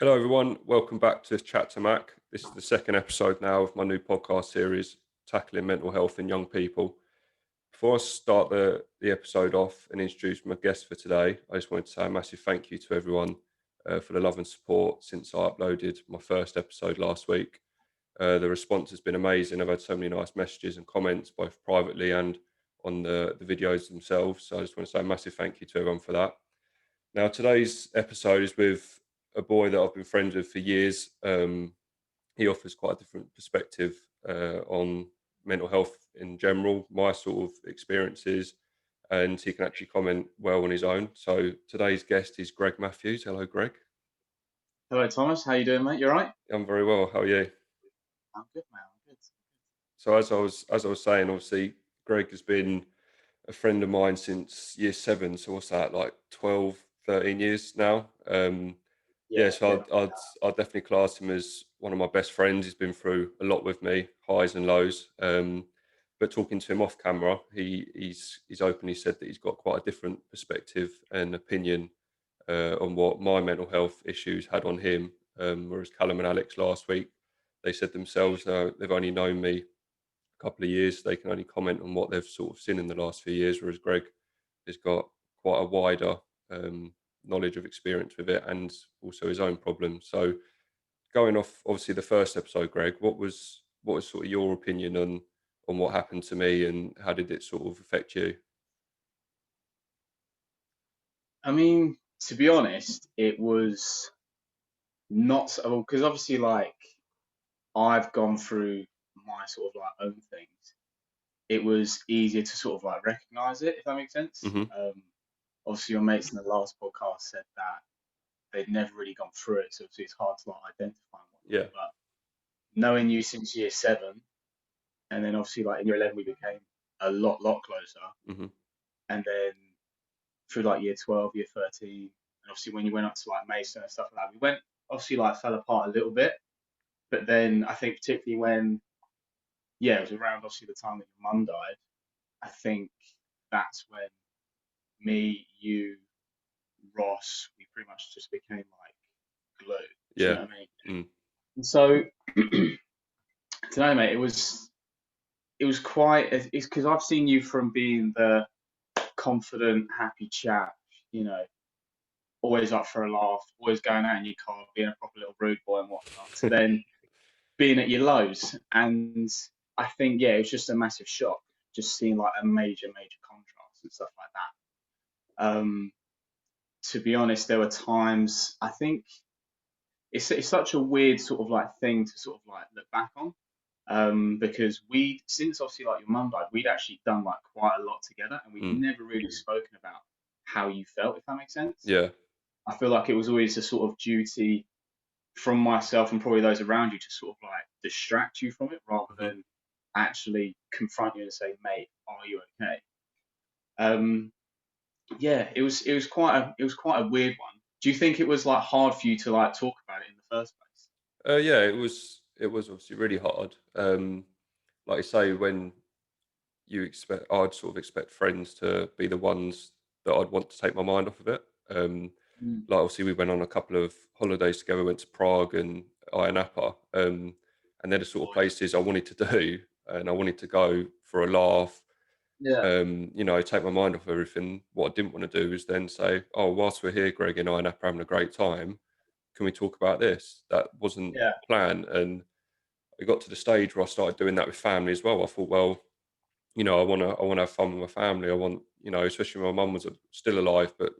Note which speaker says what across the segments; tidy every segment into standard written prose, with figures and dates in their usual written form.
Speaker 1: Hello, everyone. Welcome back to Chat to Mac. This is the second episode now of my new podcast series, tackling mental health in young people. Before I start the episode off and introduce my guest for today, I just wanted to say a massive thank you to everyone for the love and support since I uploaded my first episode last week. The response has been amazing. I've had so many nice messages and comments, both privately and on the videos themselves. So I just want to say a massive thank you to everyone for that. Now, today's episode is with a boy that I've been friends with for years. He offers quite a different perspective on mental health in general, my sort of experiences, and he can actually comment well on his own. So today's guest is Greg Matthews. Hello, Greg.
Speaker 2: Hello, Thomas. How you doing, mate? You all right?
Speaker 1: I'm very well. How are you?
Speaker 2: I'm good, man. I'm good.
Speaker 1: So as I was saying, obviously, Greg has been a friend of mine since year seven. So what's that, like 12, 13 years now? Yeah,
Speaker 2: Yeah,
Speaker 1: so
Speaker 2: getting
Speaker 1: I'd, I'd I'd definitely class him as one of my best friends. He's been through a lot with me, highs and lows. But talking to him off camera, he's openly said that he's got quite a different perspective and opinion on what my mental health issues had on him. Whereas Callum and Alex last week, they said themselves they've only known me a couple of years. They can only comment on what they've sort of seen in the last few years. Whereas Greg has got quite a wider knowledge of experience with it and also his own problems. So going off obviously the first episode, Greg, what was sort of your opinion on what happened to me and how did it sort of affect you?
Speaker 2: I mean, to be honest, it was not so because obviously, like, I've gone through my sort of like own things. It was easier to sort of like recognize it, if that makes sense.
Speaker 1: Hmm.
Speaker 2: Obviously, your mates in the last podcast said that they'd never really gone through it, so it's hard to like identify and whatnot.
Speaker 1: Yeah.
Speaker 2: But knowing you since year seven, and then obviously like in year 11 we became a lot closer,
Speaker 1: Hmm.
Speaker 2: and then through like year 12, year 13, and obviously when you went up to like Mason and stuff like that, we went obviously like fell apart a little bit. But then I think particularly when it was around obviously the time that your mum died, I think that's when me, you, Ross, we pretty much just became like glue. Do you
Speaker 1: Yeah.
Speaker 2: know what I mean?
Speaker 1: Mm.
Speaker 2: And so today, mate, it was quite it's because I've seen you from being the confident, happy chap, you know, always up for a laugh, always going out in your car, being a proper little rude boy and whatnot, to then being at your lows. And I think, yeah, it was just a massive shock, just seeing like a major contrast and stuff like that. To be honest, there were times I think it's such a weird sort of like thing to sort of like look back on. Because we, since obviously like your mum died, we'd actually done like quite a lot together, and we'd
Speaker 1: Mm.
Speaker 2: never really spoken about how you felt, if that makes sense.
Speaker 1: Yeah.
Speaker 2: I feel like it was always a sort of duty from myself and probably those around you to sort of like distract you from it rather
Speaker 1: Hmm.
Speaker 2: than actually confront you and say, mate, are you okay? Um, yeah, it was quite a weird one. Do you think it was like hard for you to like talk about it in the first place?
Speaker 1: Yeah, it was obviously really hard. Like I say, when I'd sort of expect friends to be the ones that I'd want to take my mind off of it.
Speaker 2: Mm.
Speaker 1: Like obviously we went on a couple of holidays together, went to Prague and Ayia Napa, and they're the sort of
Speaker 2: Boys.
Speaker 1: places I wanted to do, and I wanted to go for a laugh.
Speaker 2: Yeah,
Speaker 1: Take my mind off everything. What I didn't want to do is then say, "Oh, whilst we're here, Greg and Ayia Napa having a great time, can we talk about this?" That wasn't
Speaker 2: yeah,
Speaker 1: the plan, and it got to the stage where I started doing that with family as well. I thought, well, I wanna have fun with my family. I want, especially when my mum was still alive, but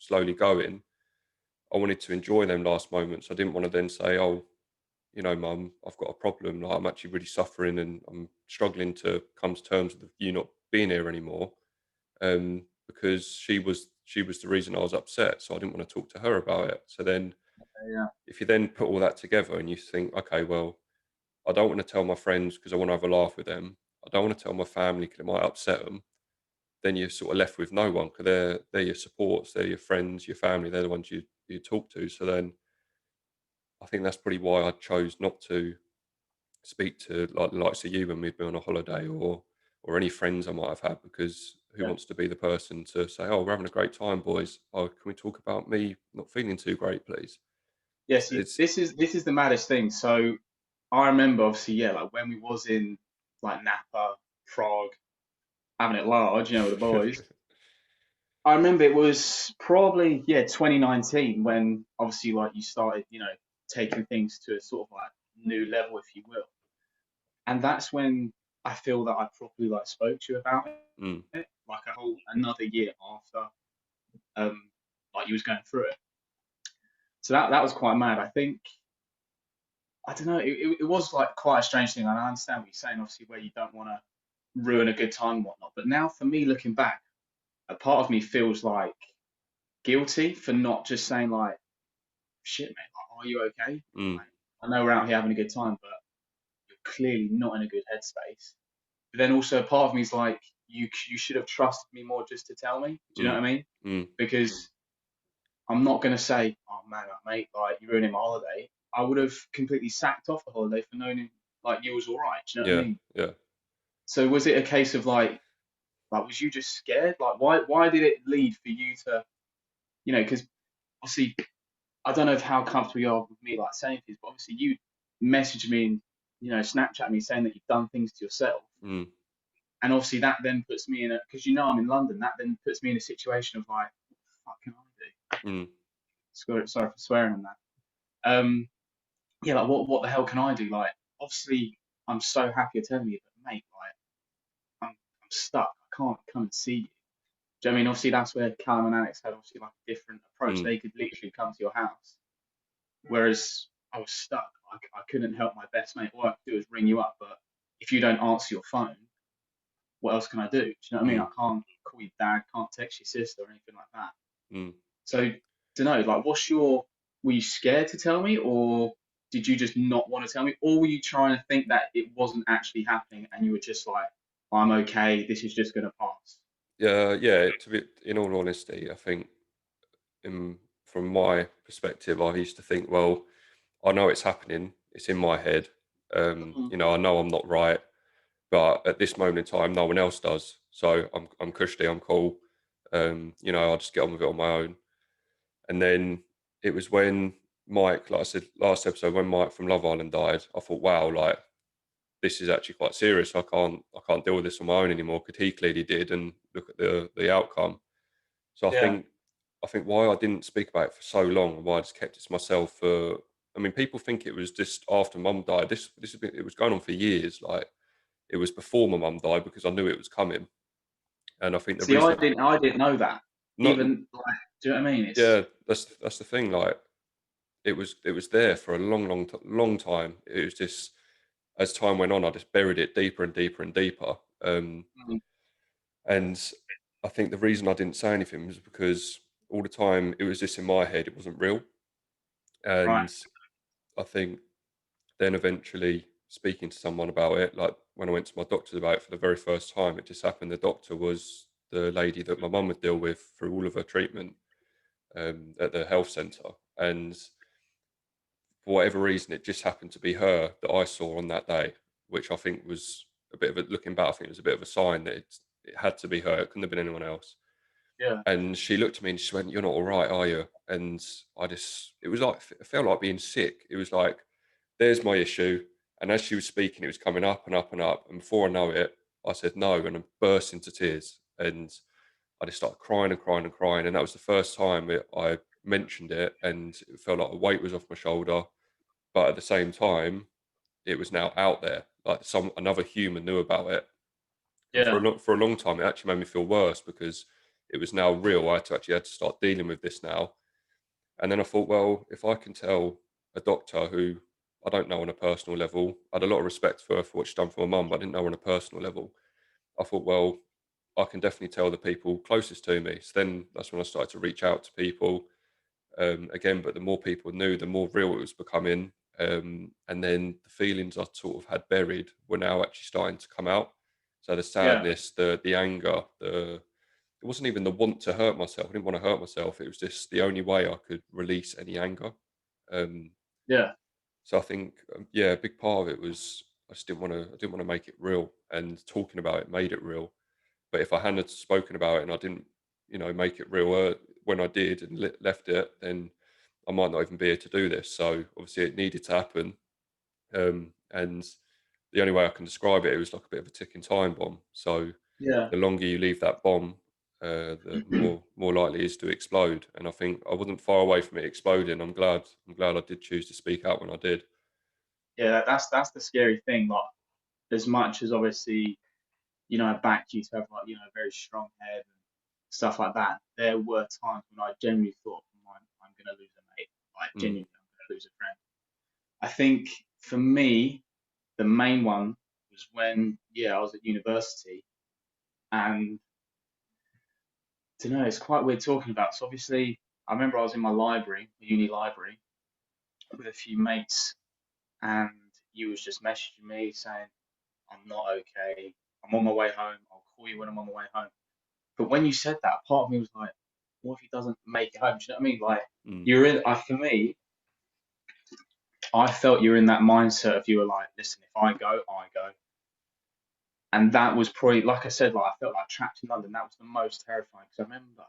Speaker 1: slowly going. I wanted to enjoy them last moments. I didn't want to then say, "Oh, mum, I've got a problem. Like, I'm actually really suffering and I'm struggling to come to terms with you not being here anymore." Because she was the reason I was upset, so I didn't want to talk to her about it. So then,
Speaker 2: yeah,
Speaker 1: if you then put all that together and you think, okay, well, I don't want to tell my friends because I want to have a laugh with them. I don't want to tell my family because it might upset them. Then you're sort of left with no one because they're your supports, they're your friends, your family, they're the ones you talk to. So then I think that's probably why I chose not to speak to like the likes of you when we'd been on a holiday or any friends I might have had, because who
Speaker 2: yeah.
Speaker 1: wants to be the person to say, "Oh, we're having a great time, boys. Oh, can we talk about me not feeling too great, please?"
Speaker 2: Yeah, see,
Speaker 1: It's
Speaker 2: this is the maddest thing. So I remember, obviously, yeah, like when we was in like Napa, Prague, having it large, with the boys. I remember it was probably, yeah, 2019, when obviously like you started, taking things to a sort of like new level, if you will. And that's when I feel that I properly like spoke to you about
Speaker 1: mm,
Speaker 2: it, like a whole another year after, like you was going through it. So that was quite mad. I think, I don't know, it was like quite a strange thing. And I understand what you're saying, obviously, where you don't want to ruin a good time and whatnot. But now for me, looking back, a part of me feels like guilty for not just saying like, shit, mate, like, are you okay?
Speaker 1: mm,
Speaker 2: Like, I know we're out here having a good time, but you're clearly not in a good headspace. But then also a part of me is like, you should have trusted me more just to tell me. Do you know
Speaker 1: mm,
Speaker 2: what I mean?
Speaker 1: mm,
Speaker 2: Because I'm not gonna say, oh man, mate, like you're ruining my holiday. I would have completely sacked off the holiday for knowing like you was all right. Do you know what I
Speaker 1: yeah,
Speaker 2: mean?
Speaker 1: yeah.
Speaker 2: So was it a case of like was you just scared? Like why did it lead for you to, because obviously I don't know if how comfortable you are with me like saying things, but obviously you messaged me and Snapchat me saying that you've done things to yourself,
Speaker 1: Mm,
Speaker 2: and obviously that then puts me in a, because I'm in London, that then puts me in a situation of like, what the fuck can I do?
Speaker 1: mm,
Speaker 2: Sorry for swearing on that. Yeah, like what the hell can I do? Like, obviously I'm so happy you're telling me, but mate, like I'm stuck. I can't come and see you. Do you know what I mean? Obviously that's where Callum and Alex had obviously like a different approach.
Speaker 1: mm,
Speaker 2: They could literally come to your house, whereas I was stuck. I couldn't help my best mate. All I could do is ring you up, but if you don't answer your phone, what else can I do? Do you know what I mean?
Speaker 1: mm,
Speaker 2: I can't call your dad, can't text your sister or anything like that.
Speaker 1: mm.
Speaker 2: So, don't know. Like, were you scared to tell me, or did you just not want to tell me, or were you trying to think that it wasn't actually happening and you were just like, I'm okay, this is just gonna pass?
Speaker 1: Yeah, yeah. To be in all honesty, I think from my perspective, I used to think, well, I know it's happening. It's in my head.
Speaker 2: Mhm.
Speaker 1: I know I'm not right, but at this moment in time, no one else does. So I'm cushy. I'm cool. I'll just get on with it on my own. And then it was when Mike, like I said last episode, when Mike from Love Island died, I thought, wow, like this is actually quite serious. I can't deal with this on my own anymore. Because he clearly did, and look at the outcome. So
Speaker 2: Yeah,
Speaker 1: I think why I didn't speak about it for so long, and why I just kept it to myself for. I mean, people think it was just after Mum died. This has been, it was going on for years. Like it was before my mum died because I knew it was coming, and I think the
Speaker 2: see, I
Speaker 1: reason
Speaker 2: didn't, I didn't know that.
Speaker 1: not
Speaker 2: Even like, do you know what I mean? It's
Speaker 1: yeah, that's the thing. Like it was there for a long time. It was just as time went on, I just buried it deeper and deeper and deeper.
Speaker 2: mm,
Speaker 1: And I think the reason I didn't say anything was because all the time it was just in my head. It wasn't real.
Speaker 2: right.
Speaker 1: And I think then eventually speaking to someone about it, like when I went to my doctor about it for the very first time, it just happened. The doctor was the lady that my mum would deal with through all of her treatment at the health centre. And for whatever reason, it just happened to be her that I saw on that day, which I think was a bit of a looking back. I think it was a bit of a sign that it had to be her. It couldn't have been anyone else.
Speaker 2: Yeah,
Speaker 1: And she looked at me and she went, "You're not all right, are you?" And it was like, it felt like being sick. It was like, there's my issue. And as she was speaking, it was coming up and up and up. And before I know it, I said no and I burst into tears. And I just started crying and crying and crying. And that was the first time I mentioned it. And it felt like a weight was off my shoulder. But at the same time, it was now out there. Like another human knew about it. And
Speaker 2: yeah,
Speaker 1: for a long time, it actually made me feel worse because it was now real. I had to start dealing with this now. And then I thought, well, if I can tell a doctor who I don't know on a personal level, I had a lot of respect for her for what she's done for my mum, but I didn't know her on a personal level. I thought, well, I can definitely tell the people closest to me. So then that's when I started to reach out to people again. But the more people knew, the more real it was becoming. And then the feelings I sort of had buried were now actually starting to come out. So the
Speaker 2: yeah,
Speaker 1: sadness, the anger, it wasn't even the want to hurt myself. I didn't want to hurt myself. It was just the only way I could release any anger. Um,
Speaker 2: yeah,
Speaker 1: so I think, yeah, a big part of it was I just didn't want to. I didn't want to make it real, and talking about it made it real. But if I hadn't spoken about it and I didn't, make it real when I did and left it, then I might not even be here to do this. So obviously it needed to happen. And the only way I can describe it, it was like a bit of a ticking time bomb. So
Speaker 2: Yeah.
Speaker 1: the longer you leave that bomb, the more likely it is to explode. And I think I wasn't far away from it exploding. I'm glad I did choose to speak out when I did.
Speaker 2: Yeah, that's the scary thing. Like, as much as obviously, I backed you to have like, a very strong head and stuff like that. There were times when I genuinely thought, I'm gonna lose a mate. Like,
Speaker 1: Mm,
Speaker 2: genuinely, I'm gonna lose a friend. I think for me, the main one was when, I was at university, and I don't know, it's quite weird talking about. So obviously, I remember I was in my library, the uni library, with a few mates, and you was just messaging me saying, I'm not okay. I'm on my way home. I'll call you when I'm on my way home. But when you said that, part of me was like, what if he doesn't make it home? Do you know what I mean? Like,
Speaker 1: mm,
Speaker 2: you're in, for me, I felt you were in that mindset of, you were like, listen, if I go, I go. And that was probably, like I said, like, I felt like trapped in London. That was the most terrifying, because I remember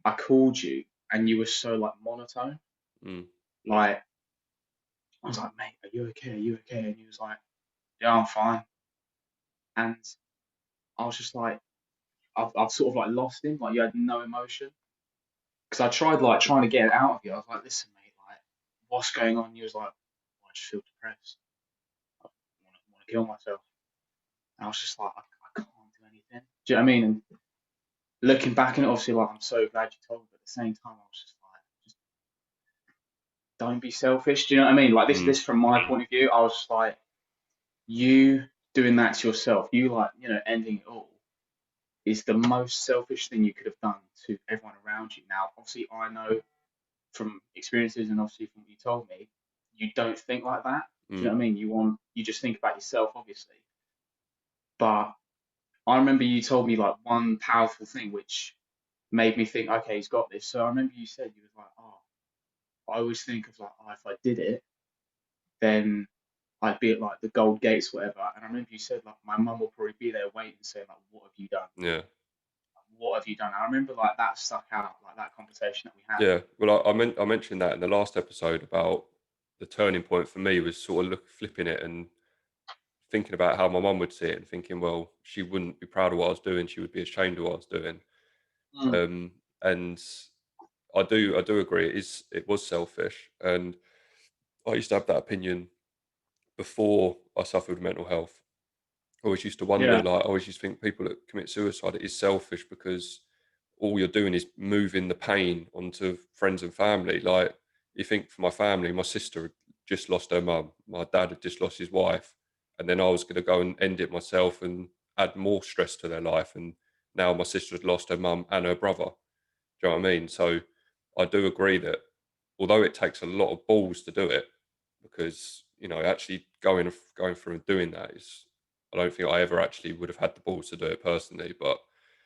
Speaker 2: I called you and you were so like monotone.
Speaker 1: mm,
Speaker 2: Like, I was like, mate, are you okay? Are you okay? And he was like, yeah, I'm fine. And I was just like, I've sort of like lost him. Like, you had no emotion. Because I tried like trying to get it out of you. I was like, listen, mate, like, what's going on? And he was like, I just feel depressed. I want to kill myself. And I was just like, I can't do anything. Do you know what I mean? And looking back, and obviously, like, I'm so glad you told me. But at the same time, I was just like, just don't be selfish. Do you know what I mean? Like, this,
Speaker 1: mm,
Speaker 2: this from my point of view, I was just like, you doing that to yourself, you like, ending it all is the most selfish thing you could have done to everyone around you. Now, obviously, I know from experiences and obviously from what you told me, you don't think like that. Do you
Speaker 1: mm,
Speaker 2: know what I mean? You just think about yourself, obviously. But I remember you told me like one powerful thing which made me think, okay, he's got this. So I remember you said, you was like, oh, I always think of like, oh, if I did it, then I'd be at like the gold gates, whatever. And I remember you said like my mum will probably be there waiting, saying like, what have you done?
Speaker 1: yeah.
Speaker 2: What have you done? I remember like that stuck out, like that conversation that we had.
Speaker 1: Yeah. Well, I mentioned that in the last episode about the turning point for me was sort of flipping it and thinking about how my mum would see it and thinking, well, she wouldn't be proud of what I was doing. She would be ashamed of what I was doing.
Speaker 2: Mm.
Speaker 1: And I do agree. It was selfish. And I used to have that opinion before I suffered with mental health. I always used to wonder,
Speaker 2: Yeah,
Speaker 1: like, I always used to think people that commit suicide, it is selfish because all you're doing is moving the pain onto friends and family. Like, you think for my family, my sister had just lost her mum, my dad had just lost his wife, and then I was going to go and end it myself and add more stress to their life. And now my sister had lost her mum and her brother. Do you know what I mean? So I do agree that although it takes a lot of balls to do it, because actually going through and doing that is, I don't think I ever actually would have had the balls to do it personally, but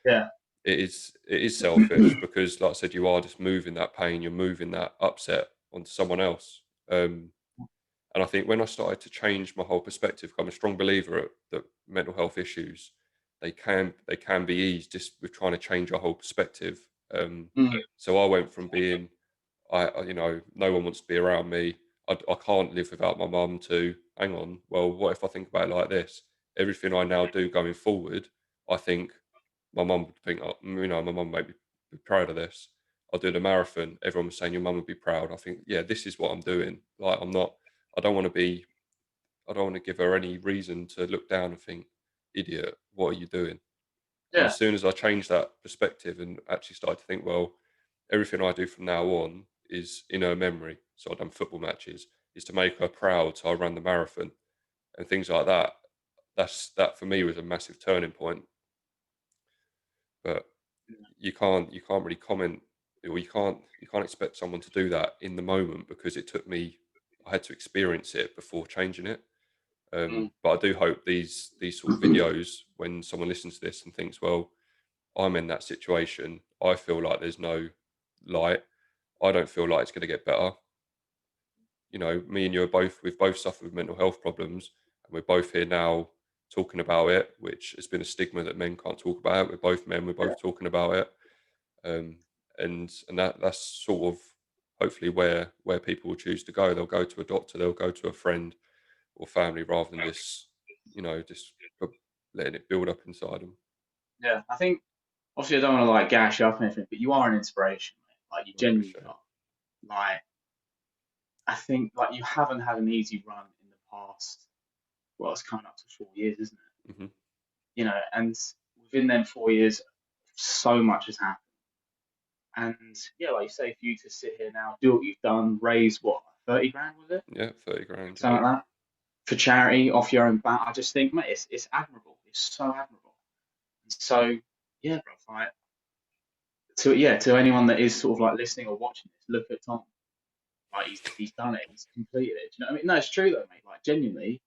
Speaker 2: yeah,
Speaker 1: it is selfish because, like I said, you are just moving that pain, you're moving that upset onto someone else. And I think when I started to change my whole perspective, I'm a strong believer that mental health issues, they can be eased just with trying to change our whole perspective.
Speaker 2: mm,
Speaker 1: So I went from being, no one wants to be around me. I can't live without my mum. To, hang on, well, what if I think about it like this? Everything I now do going forward, I think my mum would think, oh, my mum may be proud of this. I'll do the marathon. Everyone was saying your mum would be proud. I think, yeah, this is what I'm doing. Like, I'm not. I don't want to be. I don't want to give her any reason to look down and think, idiot, what are you doing? And as
Speaker 2: yeah,
Speaker 1: soon as I changed that perspective and actually started to think, well, everything I do from now on is in her memory. So I've done football matches, is to make her proud. So I ran the marathon and things like that. That for me was a massive turning point. But you can't really comment, or you can't expect someone to do that in the moment because it took me. I had to experience it before changing it.
Speaker 2: mm,
Speaker 1: But I do hope these sort of videos, when someone listens to this and thinks, well, I'm in that situation, I feel like there's no light. I don't feel like it's going to get better. Me and you we've both suffered with mental health problems, and we're both here now talking about it, which has been a stigma that men can't talk about. We're both men, we're
Speaker 2: yeah,
Speaker 1: both talking about it. Um, and that's sort of hopefully where people will choose to go. They'll go to a doctor, they'll go to a friend or family rather than this, just letting it build up inside them.
Speaker 2: Yeah, I think obviously I don't want to like gash you up and everything, but you are an inspiration, mate. Like you
Speaker 1: I
Speaker 2: genuinely
Speaker 1: appreciate it.
Speaker 2: are. Like I think like you haven't had an easy run in the past. Well, it's coming up to 4 years, isn't it?
Speaker 1: Hmm.
Speaker 2: And within them 4 years, so much has happened. And yeah, like you say, for you to sit here now, do what you've done, raise what, 30 grand was it?
Speaker 1: Yeah, 30 grand. Yeah.
Speaker 2: Something like that. For charity, off your own bat. I just think, mate, it's admirable. It's so admirable. So yeah, bro, like to anyone that is sort of like listening or watching this, look at Tom. Like he's done it, he's completed it. Do you know what I mean? No, it's true though, mate. Like genuinely,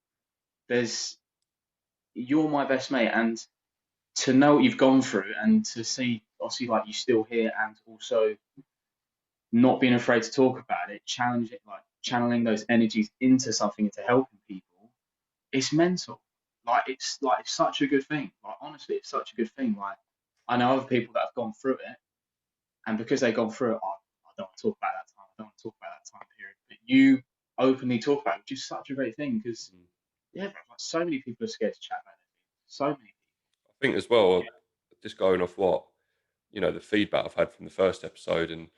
Speaker 2: there's you're my best mate, and to know what you've gone through and to see obviously like you still here and also not being afraid to talk about it, challenging like channeling those energies into something, into helping people, it's mental. It's such a good thing. Like honestly, it's such a good thing. Like I know other people that have gone through it, and because they've gone through it, I don't want to talk about that time. I don't want to talk about that time period. But you openly talk about it, which is such a great thing because
Speaker 1: Mm.
Speaker 2: yeah, bro, like so many people are scared to chat about it. So many people.
Speaker 1: I think as well, just going off what, the feedback I've had from the first episode and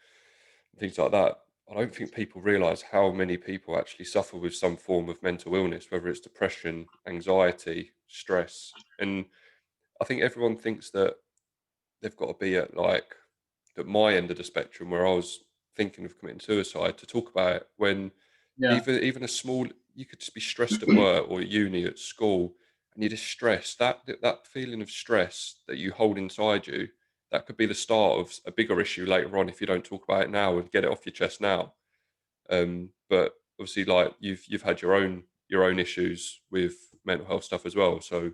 Speaker 1: things like that, I don't think people realize how many people actually suffer with some form of mental illness, whether it's depression, anxiety, stress. And I think everyone thinks that they've got to be at my end of the spectrum where I was thinking of committing suicide to talk about it when
Speaker 2: Yeah,
Speaker 1: even a small, you could just be stressed at work or at uni, at school, and you're just stressed. That feeling of stress that you hold inside you, that could be the start of a bigger issue later on if you don't talk about it now and get it off your chest now. But obviously, like you've had your own issues with mental health stuff as well. So,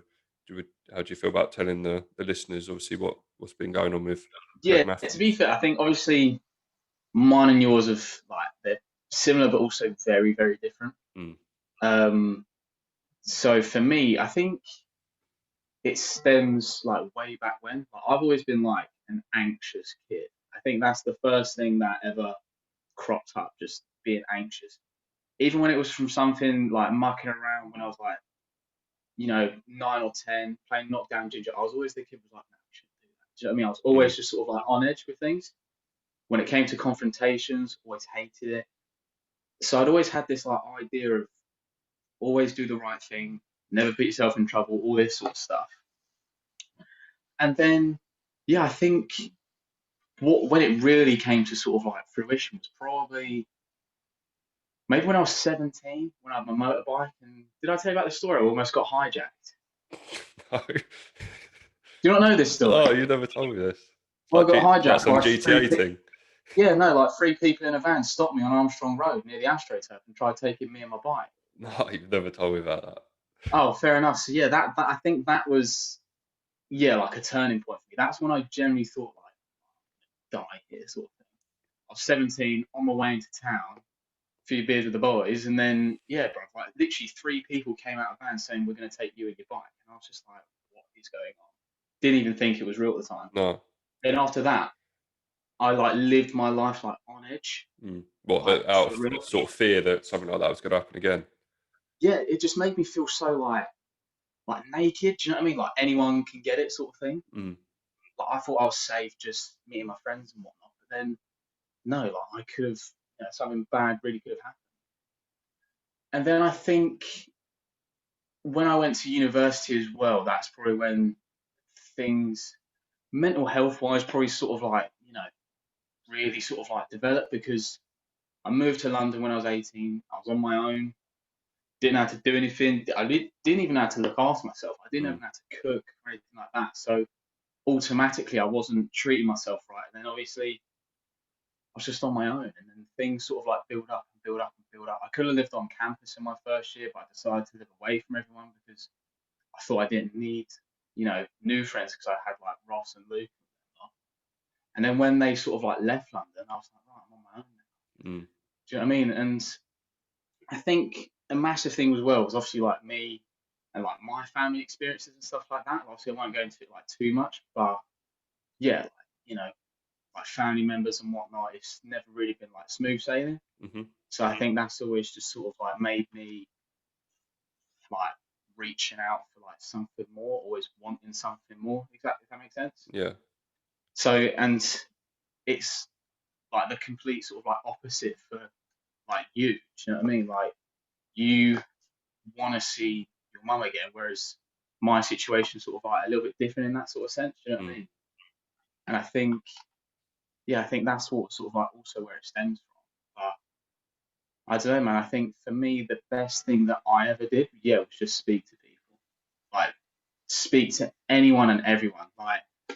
Speaker 1: how do you feel about telling the listeners obviously what's been going on with
Speaker 2: yeah. To be
Speaker 1: Matthews?
Speaker 2: fair, I think obviously mine and yours have like they're similar but also very very different.
Speaker 1: Mm,
Speaker 2: Um, so for me, I think it stems like way back when. Like, I've always been like an anxious kid. I think that's the first thing that ever cropped up, just being anxious. Even when it was from something like mucking around when I was like, 9 or 10, playing knockdown ginger, I was always the kid who was like, no, we shouldn't do that. Do you know what I mean? I was
Speaker 1: mm,
Speaker 2: always just sort of like on edge with things. When it came to confrontations, always hated it. So I'd always had this like idea of always do the right thing, never put yourself in trouble, all this sort of stuff. And then, yeah, I think when it really came to sort of like fruition was probably maybe when I was 17, when I had my motorbike. And did I tell you about the story? I almost got hijacked.
Speaker 1: no.
Speaker 2: Do you not know this story?
Speaker 1: Oh, you never told me this. It's
Speaker 2: Well, I got
Speaker 1: like
Speaker 2: hijacked
Speaker 1: some
Speaker 2: by
Speaker 1: GTA thing.
Speaker 2: yeah, no, like three people in a van stopped me on Armstrong Road near the AstroTurf and tried taking me and my bike.
Speaker 1: No, you've never told me about that.
Speaker 2: Oh, fair enough. So yeah, that I think that was yeah like a turning point for me. That's when I generally thought like die here sort of thing. I was 17 on my way into town, a few beers with the boys, and then yeah, bro, like literally three people came out of van saying we're going to take you and your bike, and I was just like, what is going on? Didn't even think it was real at the time.
Speaker 1: No.
Speaker 2: Then after that, I like lived my life like on edge,
Speaker 1: Mm. What,
Speaker 2: like
Speaker 1: out
Speaker 2: for real.
Speaker 1: of sort of fear that something like that was going to happen again?
Speaker 2: Yeah, it just made me feel so like naked. Do you know what I mean? Like anyone can get it, sort of thing.
Speaker 1: Mm.
Speaker 2: Like I thought I was safe just meeting my friends and whatnot, but then no, like I could have something bad really could have happened. And then I think when I went to university as well, that's probably when things mental health wise probably sort of like really sort of like developed because I moved to London when I was 18. I was on my own, didn't have to do anything. I didn't even have to look after myself. I didn't
Speaker 1: Mm.
Speaker 2: even have to cook or anything like that. So automatically I wasn't treating myself right. And then obviously I was just on my own, and then things sort of like build up and build up and build up. I could have lived on campus in my first year, but I decided to live away from everyone because I thought I didn't need, new friends because I had like Ross and Luke. And then when they sort of like left London, I was like, right, I'm on my own now.
Speaker 1: Mm.
Speaker 2: Do you know what I mean? And I think a massive thing as well was obviously like me and like my family experiences and stuff like that. Obviously, I won't go into it like too much, but yeah, like, like family members and whatnot, it's never really been like smooth sailing.
Speaker 1: Hmm.
Speaker 2: So I think that's always just sort of like made me like reaching out for like something more, always wanting something more. Exactly, if that makes sense.
Speaker 1: Yeah.
Speaker 2: So, and it's like the complete sort of like opposite for like you. Do you know what I mean? Like you want to see your mum again, whereas my situation sort of like a little bit different in that sort of sense. Do you know what I
Speaker 1: Mm.
Speaker 2: mean? And I think, yeah, I think that's what sort of like also where it stems from. I don't know, man. I think for me, the best thing that I ever did, yeah, was just speak to people. Like, speak to anyone and everyone. Like, I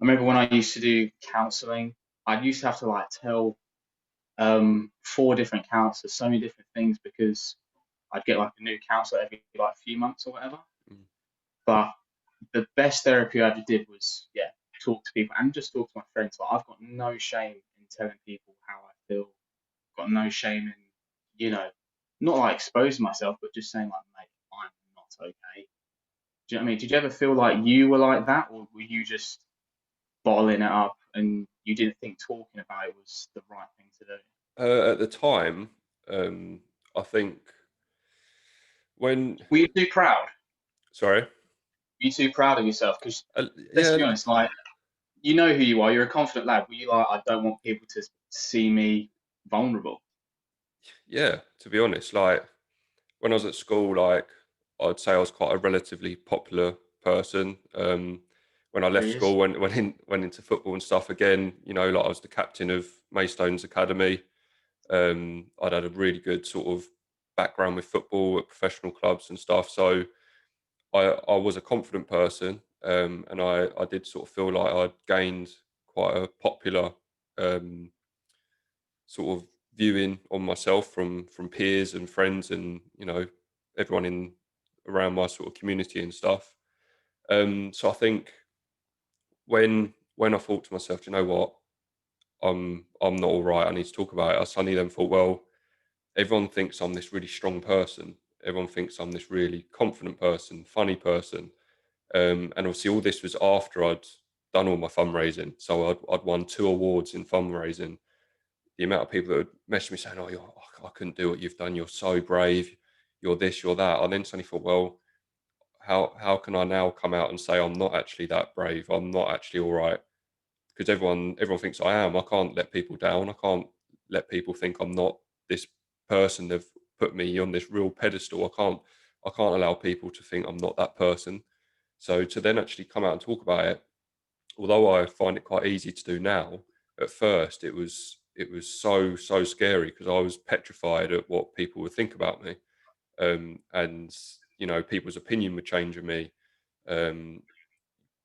Speaker 2: remember when I used to do counselling, I used to have to like tell 4 different counsellors so many different things because I'd get like a new counsellor every like few months or whatever.
Speaker 1: Mm.
Speaker 2: But the best therapy I ever did was, yeah, talk to people and just talk to my friends. Like, I've got no shame in telling people how I feel. Got no shame in, you know, not like exposing myself, but just saying like, mate, I'm not okay. Do you know what I mean? Did you ever feel like you were like that, or were you just bottling it up and you didn't think talking about it was the right thing to do?
Speaker 1: At the time, I think when,
Speaker 2: Were you too proud?
Speaker 1: sorry,
Speaker 2: Were you too proud of yourself? Because let's
Speaker 1: yeah,
Speaker 2: be honest, like you know who you are. You're a confident lad. Were you like, I don't want people to see me vulnerable?
Speaker 1: yeah. To be honest, like when I was at school, like I'd say I was quite a relatively popular person. When I
Speaker 2: There
Speaker 1: left
Speaker 2: he is.
Speaker 1: school, went into football and stuff again. Like I was the captain of Maystone's academy. I'd had a really good sort of background with football at professional clubs and stuff. So I was a confident person, and I did sort of feel like I'd gained quite a popular um, sort of viewing on myself from peers and friends and everyone in around my sort of community and stuff. So I think when I thought to myself, "Do you know what, I'm not all right. I need to talk about it." I suddenly then thought, well, everyone thinks I'm this really strong person. Everyone thinks I'm this really confident person, funny person. And obviously, all this was after I'd done all my fundraising. So I'd won 2 awards in fundraising. The amount of people that would message me saying, "Oh, I couldn't do what you've done. You're so brave. You're this, you're that." I then suddenly thought, well, how can I now come out and say I'm not actually that brave? I'm not actually all right, because everyone thinks I am. I can't let people down. I can't let people think I'm not this person. They've put me on this real pedestal. I can't allow people to think I'm not that person. So to then actually come out and talk about it, although I find it quite easy to do now, at first it was so scary because I was petrified at what people would think about me, and people's opinion would change of me. Um,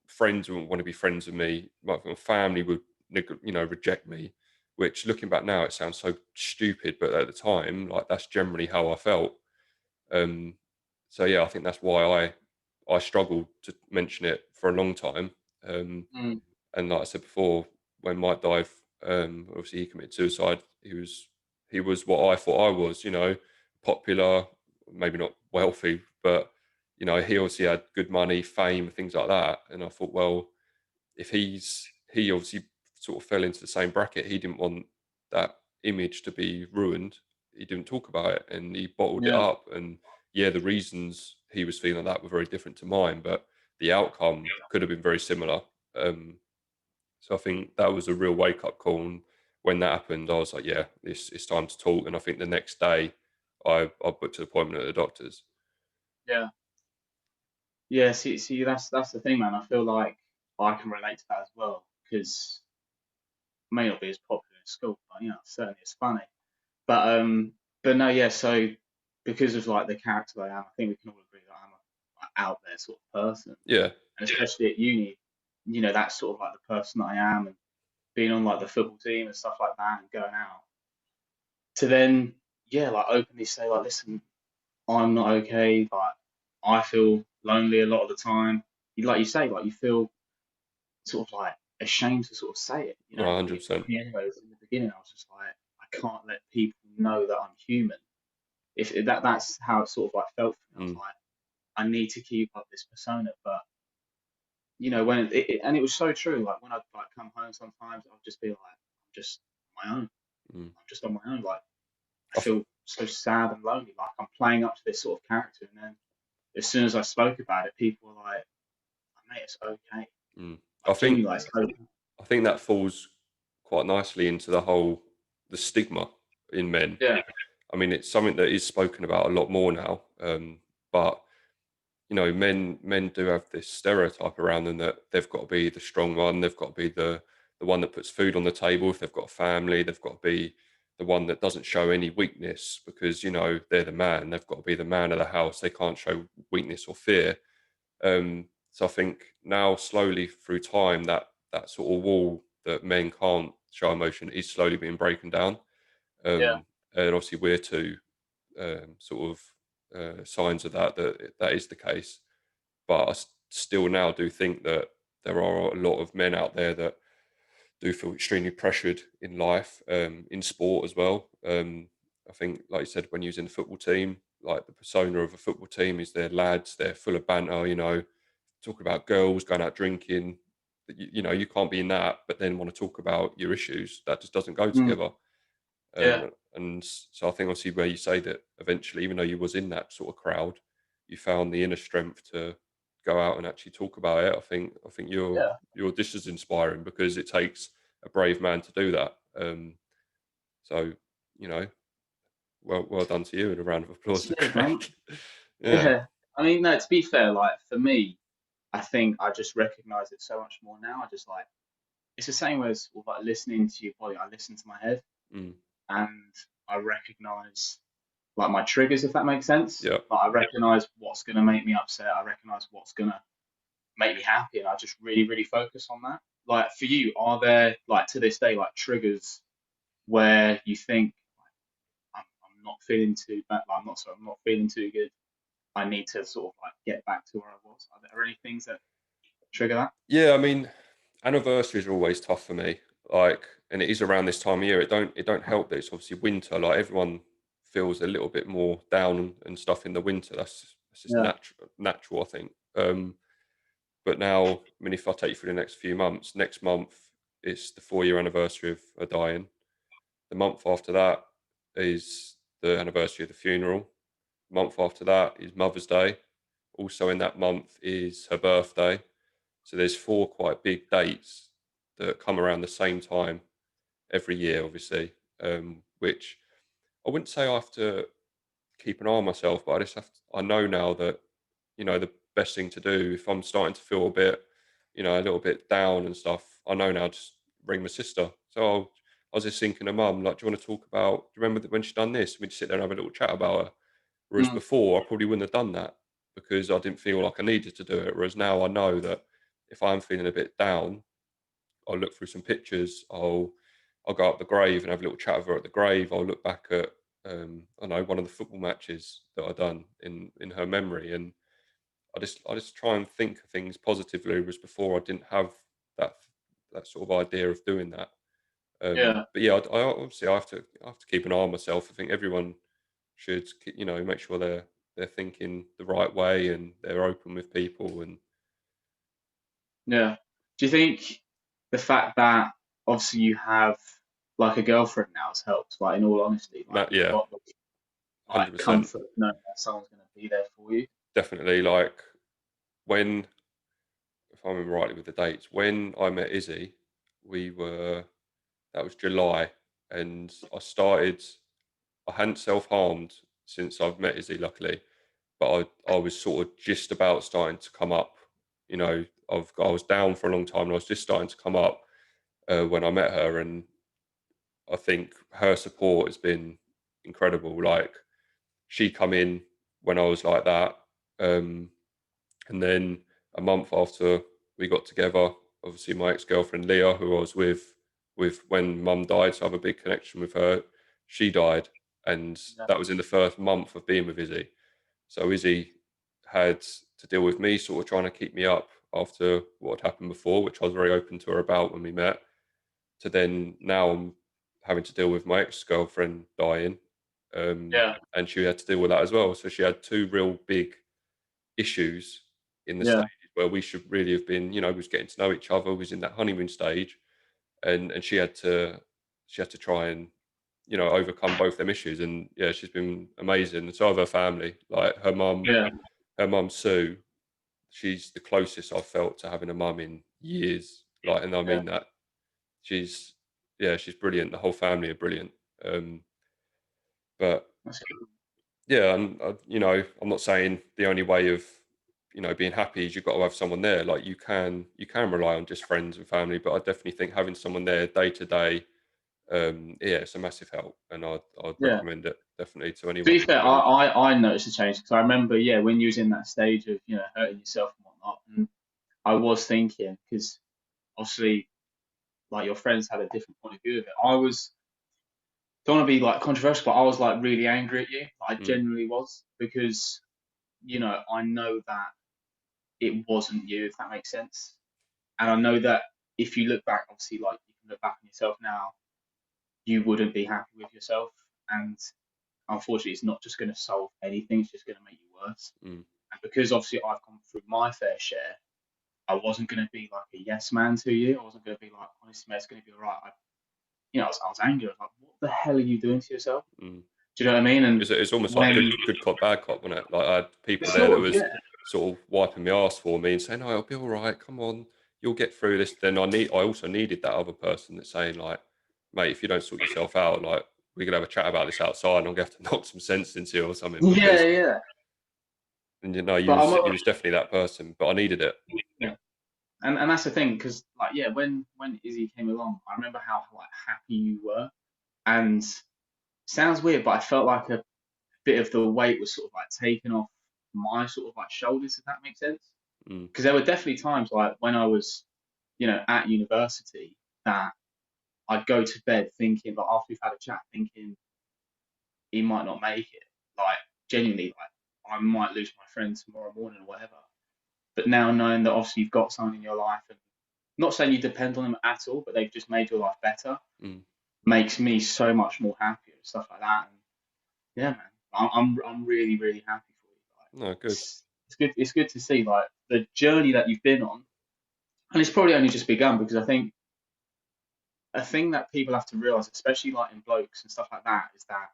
Speaker 1: Friends wouldn't want to be friends with me. My family would reject me. Which, looking back now, it sounds so stupid, but at the time, like that's generally how I felt. Um, so yeah, I think that's why I struggled to mention it for a long time. Um,
Speaker 2: Mm,
Speaker 1: and like I said before, when Mike died, obviously he committed suicide. He was what I thought I was, popular, maybe not wealthy, but he obviously had good money, fame, things like that. And I thought, well, if he obviously sort of fell into the same bracket, he didn't want that image to be ruined. He didn't talk about it, and he bottled it
Speaker 2: yeah,
Speaker 1: up. And yeah, the reasons he was feeling that were very different to mine, but the outcome could have been very similar. So I think that was a real wake up call. And when that happened, I was like, yeah, it's time to talk. And I think the next day, I booked an appointment at the doctor's.
Speaker 2: yeah, yeah. See, that's the thing, man. I feel like I can relate to that as well because may not be as popular in school, but certainly it's funny. But no, yeah. So because of like the character I am, I think we can all agree that I'm a like, out there sort of person,
Speaker 1: Yeah,
Speaker 2: and especially at uni, that's sort of like the person that I am, and being on like the football team and stuff like that, and going out to then yeah, like openly say like, listen, I'm not okay. Like I feel lonely a lot of the time. Like you say, like you feel sort of like ashamed to sort of say it.
Speaker 1: no,
Speaker 2: For
Speaker 1: 100%.
Speaker 2: me anyways, in the beginning, I was just like, I can't let people know that I'm human. If that's how it sort of like felt for me. I was
Speaker 1: Mm.
Speaker 2: like, I need to keep up this persona, but when and it was so true. Like when I'd like come home, sometimes I'd just be like, I'm just on my own.
Speaker 1: Mm.
Speaker 2: I'm just on my own. Like I
Speaker 1: I th-
Speaker 2: feel so sad and lonely. Like I'm playing up to this sort of character, and then as soon as I spoke about it, people were like, oh, "Mate, it's okay."
Speaker 1: mm. I
Speaker 2: Like
Speaker 1: think
Speaker 2: genuinely, like it's okay.
Speaker 1: I think that falls quite nicely into the stigma in men.
Speaker 2: Yeah,
Speaker 1: I mean, it's something that is spoken about a lot more now. But men do have this stereotype around them that they've got to be the strong one. They've got to be the one that puts food on the table. If they've got a family, they've got to be the one that doesn't show any weakness because they're the man. They've got to be the man of the house. They can't show weakness or fear. So I think now, slowly through time, that sort of wall that men can't show emotion is slowly being broken down.
Speaker 2: yeah,
Speaker 1: And obviously, we're two sort of signs of that is the case. But still now do think that there are a lot of men out there that do feel extremely pressured in life, in sport as well. I think, like you said, when you're in the football team, like the persona of a football team is they're lads, they're full of banter, talking about girls, going out drinking. You can't be in that, but then want to talk about your issues. That just doesn't go
Speaker 2: mm,
Speaker 1: together.
Speaker 2: yeah,
Speaker 1: And so I think obviously where you say that eventually, even though you was in that sort of crowd, you found the inner strength to go out and actually talk about it. I think
Speaker 2: yeah.
Speaker 1: you're this is inspiring because it takes a brave man to do that. So you know, well done to you and a round of applause for
Speaker 2: Cheers, mate.
Speaker 1: Craig. Yeah.
Speaker 2: Yeah. I mean, no. To be fair, like for me, I think I just recognize it so much more now. I just like it's the same as with, like listening to your body. I listen to my head,
Speaker 1: Mm,
Speaker 2: and I recognize like my triggers, if that makes sense.
Speaker 1: yeah.
Speaker 2: Like I recognize what's gonna make me upset. I recognize what's gonna make me happy, and I just really, really focus on that. Like for you, are there like to this day like triggers where you think I'm not feeling too bad, like, I'm not feeling too good. I need to sort of like get back to where I was. Are there any things that trigger that?
Speaker 1: Yeah, I mean, anniversaries are always tough for me. Like, and it is around this time of year. It don't help that it's obviously winter. Like everyone feels a little bit more down and stuff in the winter. That's just
Speaker 2: Yeah,
Speaker 1: natural, I think. But now, I mean, if I take you through the next few months, next month it's the 4-year anniversary of her dying. The month after that is the anniversary of the funeral. The month after that is Mother's Day. Also in that month is her birthday. So there's 4 quite big dates that come around the same time every year, obviously. Which I wouldn't say I have to keep an eye on myself, but I know now that the best thing to do if I'm starting to feel a bit, a little bit down and stuff. I know now just ring my sister. So I was just thinking to mum, like, do you want to talk about? Do you remember that when she done this? We'd sit there and have a little chat about her. Whereas
Speaker 2: mm,
Speaker 1: before, I probably wouldn't have done that because I didn't feel like I needed to do it. Whereas now I know that if I'm feeling a bit down, I'll look through some pictures. I'll go up the grave and have a little chat with her at the grave. I'll look back at I know one of the football matches that I done in her memory, and I just try and think of things positively. Whereas before, I didn't have that that sort of idea of doing that.
Speaker 2: yeah,
Speaker 1: But yeah, I obviously I have to keep an eye on myself. I think everyone should make sure they're thinking the right way and they're open with people and
Speaker 2: yeah. Do you think the fact that obviously you have like a girlfriend now has helped? Like in all honesty, like
Speaker 1: that.
Speaker 2: you've
Speaker 1: Yeah,
Speaker 2: got like
Speaker 1: 100%.
Speaker 2: comfort knowing that someone's going to be there for you.
Speaker 1: Definitely, like when, if I remember rightly with the dates, when I met Izzy, we were that was July, and I hadn't self harmed since I've met Izzy, luckily, but I was sort of just about starting to come up. I was down for a long time, and I was just starting to come up when I met her, and I think her support has been incredible. Like she come in when I was like that, um, and then a month after we got together, obviously my ex girlfriend Leah, who I was with when Mum died, so I have a big connection with her. She died, and
Speaker 2: Yeah,
Speaker 1: that was in the first month of being with Izzy. So Izzy had to deal with me, sort of trying to keep me up after what had happened before, which I was very open to her about when we met. To then now I'm having to deal with my ex girlfriend dying,
Speaker 2: yeah,
Speaker 1: and she had to deal with that as well. So she had 2 real big issues in the
Speaker 2: yeah,
Speaker 1: stages where we should really have been, we was getting to know each other, was in that honeymoon stage, and she had to try and overcome both them issues. And yeah, she's been amazing. And so have her family. Like
Speaker 2: Yeah,
Speaker 1: her mum Sue, she's the closest I've felt to having a mum in years. Like, and I
Speaker 2: yeah,
Speaker 1: mean that. She's yeah, she's brilliant. The whole family are brilliant. Um, but
Speaker 2: that's good.
Speaker 1: yeah, and I'm not saying the only way of being happy is you've got to have someone there. Like, you can rely on just friends and family, but I definitely think having someone there day to day, yeah, it's a massive help, and I'd
Speaker 2: Yeah.
Speaker 1: recommend it definitely to
Speaker 2: To be
Speaker 1: anyone.
Speaker 2: fair, I noticed a change because I remember, yeah, when you was in that stage of hurting yourself and whatnot, and I was thinking because obviously like your friends had a different point of view of it. I was don't want to be like controversial, but I was like really angry at you. I
Speaker 1: Mm,
Speaker 2: genuinely was because I know that it wasn't you, if that makes sense, and I know that if you look back, obviously, like you can look back on yourself now, you wouldn't be happy with yourself, and unfortunately, it's not just going to solve anything; it's just going to make you worse.
Speaker 1: mm,
Speaker 2: And because obviously I've gone through my fair share, I wasn't going to be like a yes man to you. I wasn't going to be like, honestly, mate, it's going to be all right. I was angry. I was like, what the hell are you doing to yourself?
Speaker 1: mm.
Speaker 2: Do you know what I mean? And
Speaker 1: It's almost like
Speaker 2: when
Speaker 1: good cop, bad cop, wasn't it? Like, I had people
Speaker 2: it's
Speaker 1: there that
Speaker 2: sort of,
Speaker 1: was
Speaker 2: yeah,
Speaker 1: sort of wiping my ass for me and saying, "No, it'll be all right. Come on, you'll get through this." Then I also needed that other person that's saying, like, "Mate, if you don't sort yourself out, like, we could have a chat about this outside, and I'm gonna have to knock some sense into you or something."
Speaker 2: yeah,
Speaker 1: Because,
Speaker 2: yeah.
Speaker 1: and you
Speaker 2: But
Speaker 1: was you was definitely that person, but I needed it.
Speaker 2: yeah, and that's the thing because like yeah, when Izzy came along, I remember how like happy you were, and sounds weird, but I felt like a bit of the weight was sort of like taken off my sort of like shoulders, if that makes sense.
Speaker 1: Mm,
Speaker 2: Because there were definitely times like when I was, at university that I'd go to bed thinking, like after we've had a chat, thinking he might not make it. Like genuinely, like I might lose my friend tomorrow morning or whatever. But now knowing that obviously you've got someone in your life, and not saying you depend on them at all, but they've just made your life better,
Speaker 1: mm.
Speaker 2: makes me so much more happier and stuff like that. And yeah, man, I'm really really happy for you. Like
Speaker 1: No, good.
Speaker 2: it's good to see like the journey that you've been on, and it's probably only just begun because I think a thing that people have to realize, especially like in blokes and stuff like that, is that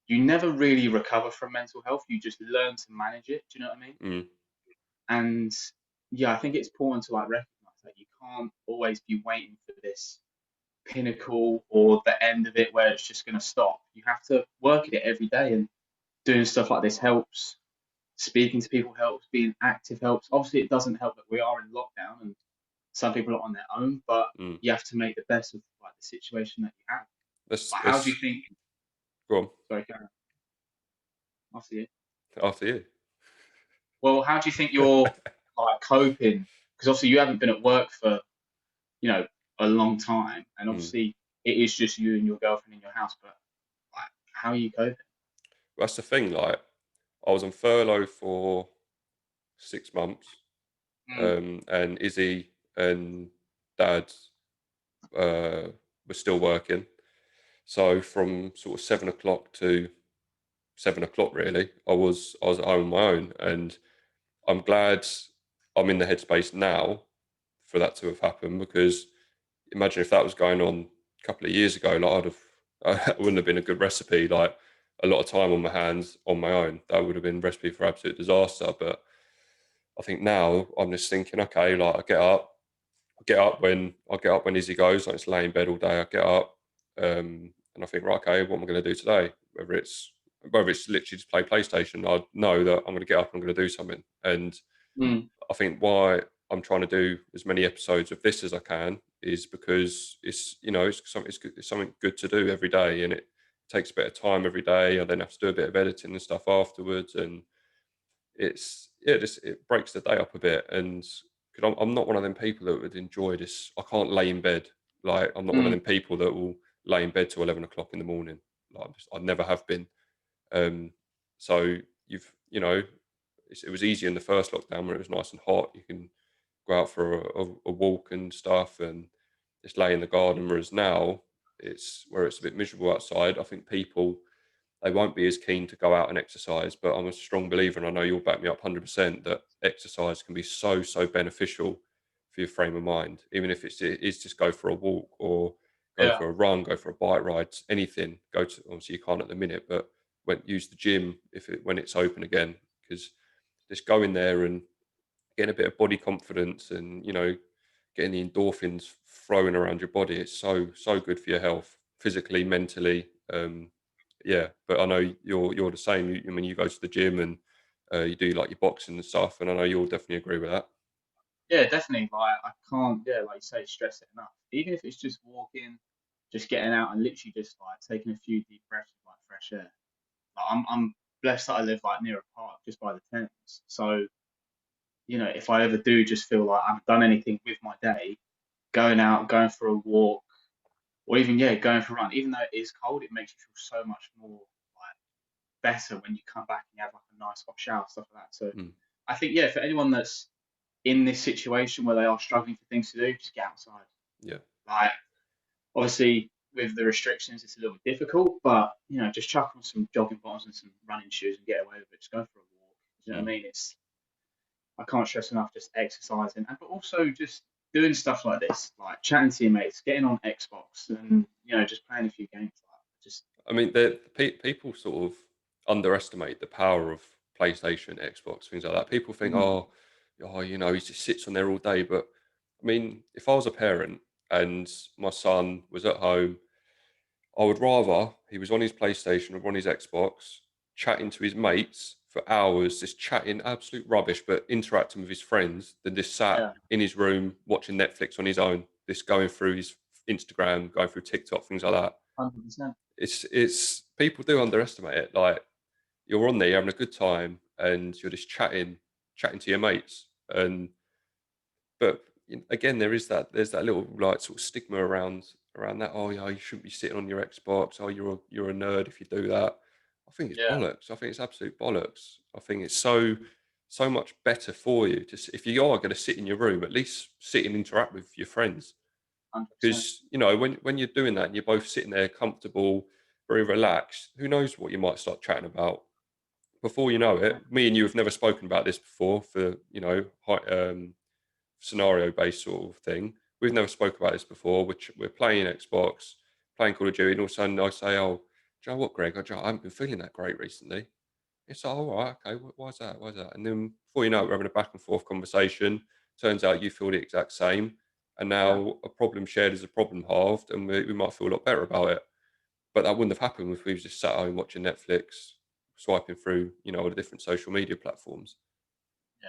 Speaker 2: you never really recover from mental health. You just learn to manage it. Do you know what I mean?
Speaker 1: Mm,
Speaker 2: And yeah, I think it's important to like recognize that you can't always be waiting for this pinnacle or the end of it where it's just going to stop. You have to work at it every day, and doing stuff like this helps. Speaking to people helps. Being active helps. Obviously, it doesn't help that we are in lockdown and some people are on their own, but
Speaker 1: mm.
Speaker 2: you have to make the best of like the situation that you have.
Speaker 1: Let's
Speaker 2: Like, how do you
Speaker 1: let's
Speaker 2: think?
Speaker 1: go on
Speaker 2: Sorry, Karen. After you.
Speaker 1: after you.
Speaker 2: Well, how do you think you're like coping? Because obviously you haven't been at work for you know a long time, and
Speaker 1: Mm.
Speaker 2: obviously it is just you and your girlfriend in your house. But like, how are you coping?
Speaker 1: That's the thing. Like, I was on furlough for 6 months,
Speaker 2: Mm,
Speaker 1: and Izzy and Dad uh, were still working. So from sort of 7 o'clock to 7 o'clock, really, I was at home on my own, and I'm glad I'm in the headspace now for that to have happened. Because imagine if that was going on a couple of years ago, like, it wouldn't have been a good recipe. Like, a lot of time on my hands on my own, that would have been recipe for absolute disaster. But I think now I'm just thinking, okay, like, I get up when Izzy goes. Like, it's lay in bed all day. I get up, and I think, right, okay, what am I going to do today? Whether it's literally just play PlayStation, I know that I'm going to get up and I'm going to do something. And
Speaker 2: mm,
Speaker 1: I think why I'm trying to do as many episodes of this as I can is because it's something good to do every day, and it takes a bit of time every day. I then have to do a bit of editing and stuff afterwards, and it breaks the day up a bit. And because I'm not one of them people that would enjoy this. I can't lay in bed. Like, I'm not one of
Speaker 2: mm,
Speaker 1: them people that will lay in bed till 11 o'clock in the morning. Like, I never have been. Um, so it was easy in the first lockdown when it was nice and hot. You can go out for a walk and stuff, and just lay in the garden. Whereas now, it's where it's a bit miserable outside. I think people they won't be as keen to go out and exercise. But I'm a strong believer, and I know you'll back me up 100%, that exercise can be so beneficial for your frame of mind, even if it is just go for a walk or go
Speaker 2: Yeah.
Speaker 1: for a run, go for a bike ride, anything. Go to, obviously you can't at the minute, but use the gym when it's open again, because just going there and getting a bit of body confidence and getting the endorphins flowing around your body, it's so good for your health, physically, mentally. Yeah, but I know you're the same. I mean, you go to the gym and you do like your boxing and stuff, and I know you'll definitely agree with that.
Speaker 2: Yeah, definitely. Like I can't, yeah, like you say, stress it enough. Even if it's just walking, just getting out and literally just like taking a few deep breaths of like fresh air. Like I'm blessed that I live like near a park just by the Thames. So, if I ever do just feel like I haven't done anything with my day, going out, going for a walk, or even yeah, going for a run, even though it is cold, it makes you feel so much more like better when you come back and you have like a nice hot shower, stuff like that. So
Speaker 1: Mm,
Speaker 2: I think yeah, for anyone that's in this situation where they are struggling for things to do, just get outside.
Speaker 1: yeah.
Speaker 2: Like obviously with the restrictions, it's a little bit difficult, but just chuck on some jogging bottoms and some running shoes and get away with it. Just go for a walk. Do you know what
Speaker 1: Mm.
Speaker 2: I mean? I can't stress enough just exercising and but also just doing stuff like this, like chatting to your mates, getting on Xbox and just playing a few games. Like just
Speaker 1: I mean, people sort of underestimate the power of PlayStation, Xbox, things like that. People think,
Speaker 2: mm,
Speaker 1: he just sits on there all day. But I mean, if I was a parent and my son was at home, I would rather he was on his PlayStation or on his Xbox, chatting to his mates for hours, just chatting absolute rubbish, but interacting with his friends, than just sat
Speaker 2: yeah,
Speaker 1: in his room watching Netflix on his own, just going through his Instagram, going through TikTok, things like that.
Speaker 2: 100%.
Speaker 1: It's people do underestimate it. Like, you're on there, you're having a good time, and you're just chatting to your mates. And but again, there's that little like sort of stigma around that. Oh yeah, you shouldn't be sitting on your Xbox. Oh, you're a nerd if you do that. I think it's
Speaker 2: Yeah,
Speaker 1: bollocks. I think it's absolute bollocks. I think it's so much better for you to if you are going to sit in your room, at least sit and interact with your friends.
Speaker 2: 100%.
Speaker 1: Because when you're doing that and you're both sitting there comfortable, very relaxed, who knows what you might start chatting about before you know
Speaker 2: 100%.
Speaker 1: it. Me and you have never spoken about this before for scenario based sort of thing. We've never spoke about this before. We're playing Xbox, playing Call of Duty, and all of a sudden I say, "Oh, do you know what, Greg? I haven't been feeling that great recently." It's like, all right, okay, why's that? Why's that? And then before you know it, we're having a back and forth conversation. Turns out you feel the exact same. And
Speaker 2: Yeah,
Speaker 1: now a problem shared is a problem halved, and we might feel a lot better about it. But that wouldn't have happened if we was just sat home watching Netflix, swiping through, all the different social media platforms.
Speaker 2: yeah,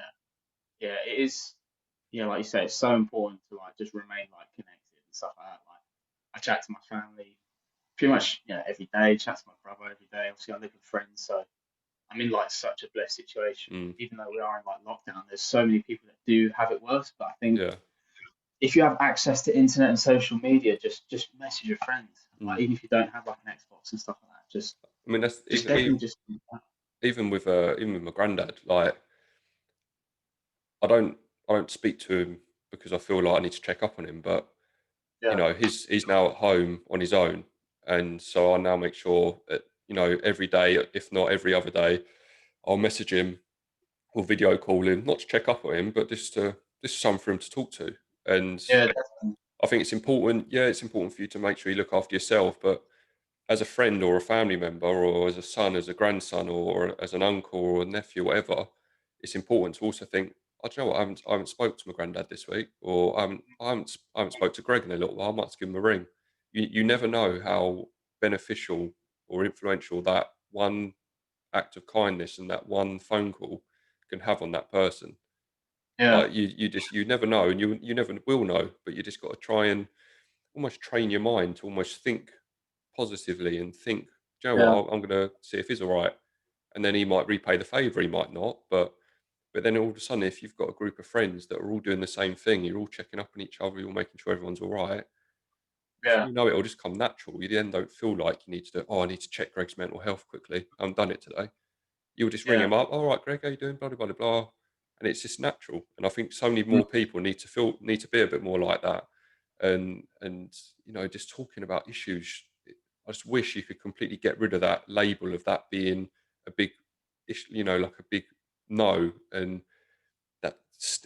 Speaker 2: yeah. It is. Yeah, like you say, it's so important to like just remain like connected and stuff like that. Like I chat to my family pretty much every day. Chat to my brother every day. Obviously, I live with friends, so I'm in like such a blessed situation.
Speaker 1: Mm,
Speaker 2: Even though we are in like lockdown, there's so many people that do have it worse. But I think
Speaker 1: yeah.
Speaker 2: if you have access to internet and social media, just message your friends.
Speaker 1: Mm.
Speaker 2: Like even if you don't have like an Xbox and stuff like that, just
Speaker 1: I mean, that's
Speaker 2: just
Speaker 1: even
Speaker 2: definitely just
Speaker 1: even with my granddad. Like, I don't I don't speak to him because I feel like I need to check up on him. But
Speaker 2: yeah,
Speaker 1: he's now at home on his own, and so I now make sure that every day, if not every other day, I'll message him or video call him, not to check up on him, but just something for him to talk to. And
Speaker 2: yeah, definitely.
Speaker 1: I think it's important. Yeah, it's important for you to make sure you look after yourself, but as a friend or a family member, or as a son, as a grandson, or as an uncle or a nephew, whatever, it's important to also think, oh, do you know what? I haven't spoke to my granddad this week, or I haven't spoke to Greg in a little while. I might just give him a ring. You never know how beneficial or influential that one act of kindness and that one phone call can have on that person.
Speaker 2: Yeah,
Speaker 1: Like, you never know, and you never will know, but you just got to try and almost train your mind to almost think positively and think, "Do you know
Speaker 2: yeah,
Speaker 1: what? I'm going to see if he's all right." And then he might repay the favor, he might not. But then all of a sudden, if you've got a group of friends that are all doing the same thing, you're all checking up on each other, you're making sure everyone's all right. Before
Speaker 2: yeah,
Speaker 1: you know it, it'll just come natural. You then don't feel like you need to. Oh, I need to check Greg's mental health quickly. I haven't done it today. You'll just ring
Speaker 2: yeah,
Speaker 1: him up. All right, Greg, how you doing? Blah blah blah blah. And it's just natural. And I think so many
Speaker 2: mm,
Speaker 1: more people need to be a bit more like that. And just talking about issues. I just wish you could completely get rid of that label of that being a big, like a big no. And I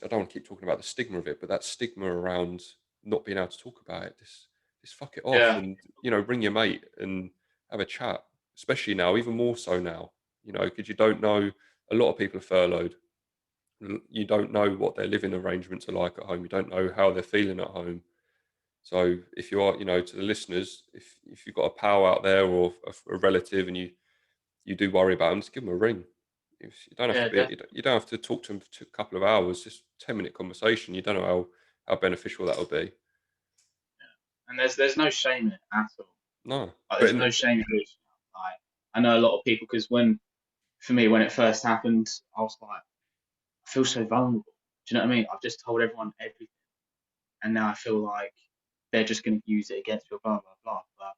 Speaker 1: don't want to keep talking about the stigma of it, but that stigma around not being able to talk about it, just fuck it off,
Speaker 2: Yeah,
Speaker 1: and bring your mate and have a chat. Especially now, even more so now, because you don't know. A lot of people are furloughed. You don't know what their living arrangements are like at home. You don't know how they're feeling at home. So if you are, to the listeners, if you've got a pal out there or a relative, and you do worry about them, just give them a ring. You don't have to
Speaker 2: yeah,
Speaker 1: be,
Speaker 2: definitely.
Speaker 1: you don't have to talk to them for a couple of hours. Just 10-minute conversation. You don't know how beneficial that will be.
Speaker 2: And there's no shame in it at all.
Speaker 1: No,
Speaker 2: Like,
Speaker 1: but
Speaker 2: there's no shame in reaching out. Like, I know a lot of people, because for me, when it first happened, I was like, I feel so vulnerable. Do you know what I mean? I've just told everyone everything, and now I feel like they're just going to use it against you, blah blah blah. But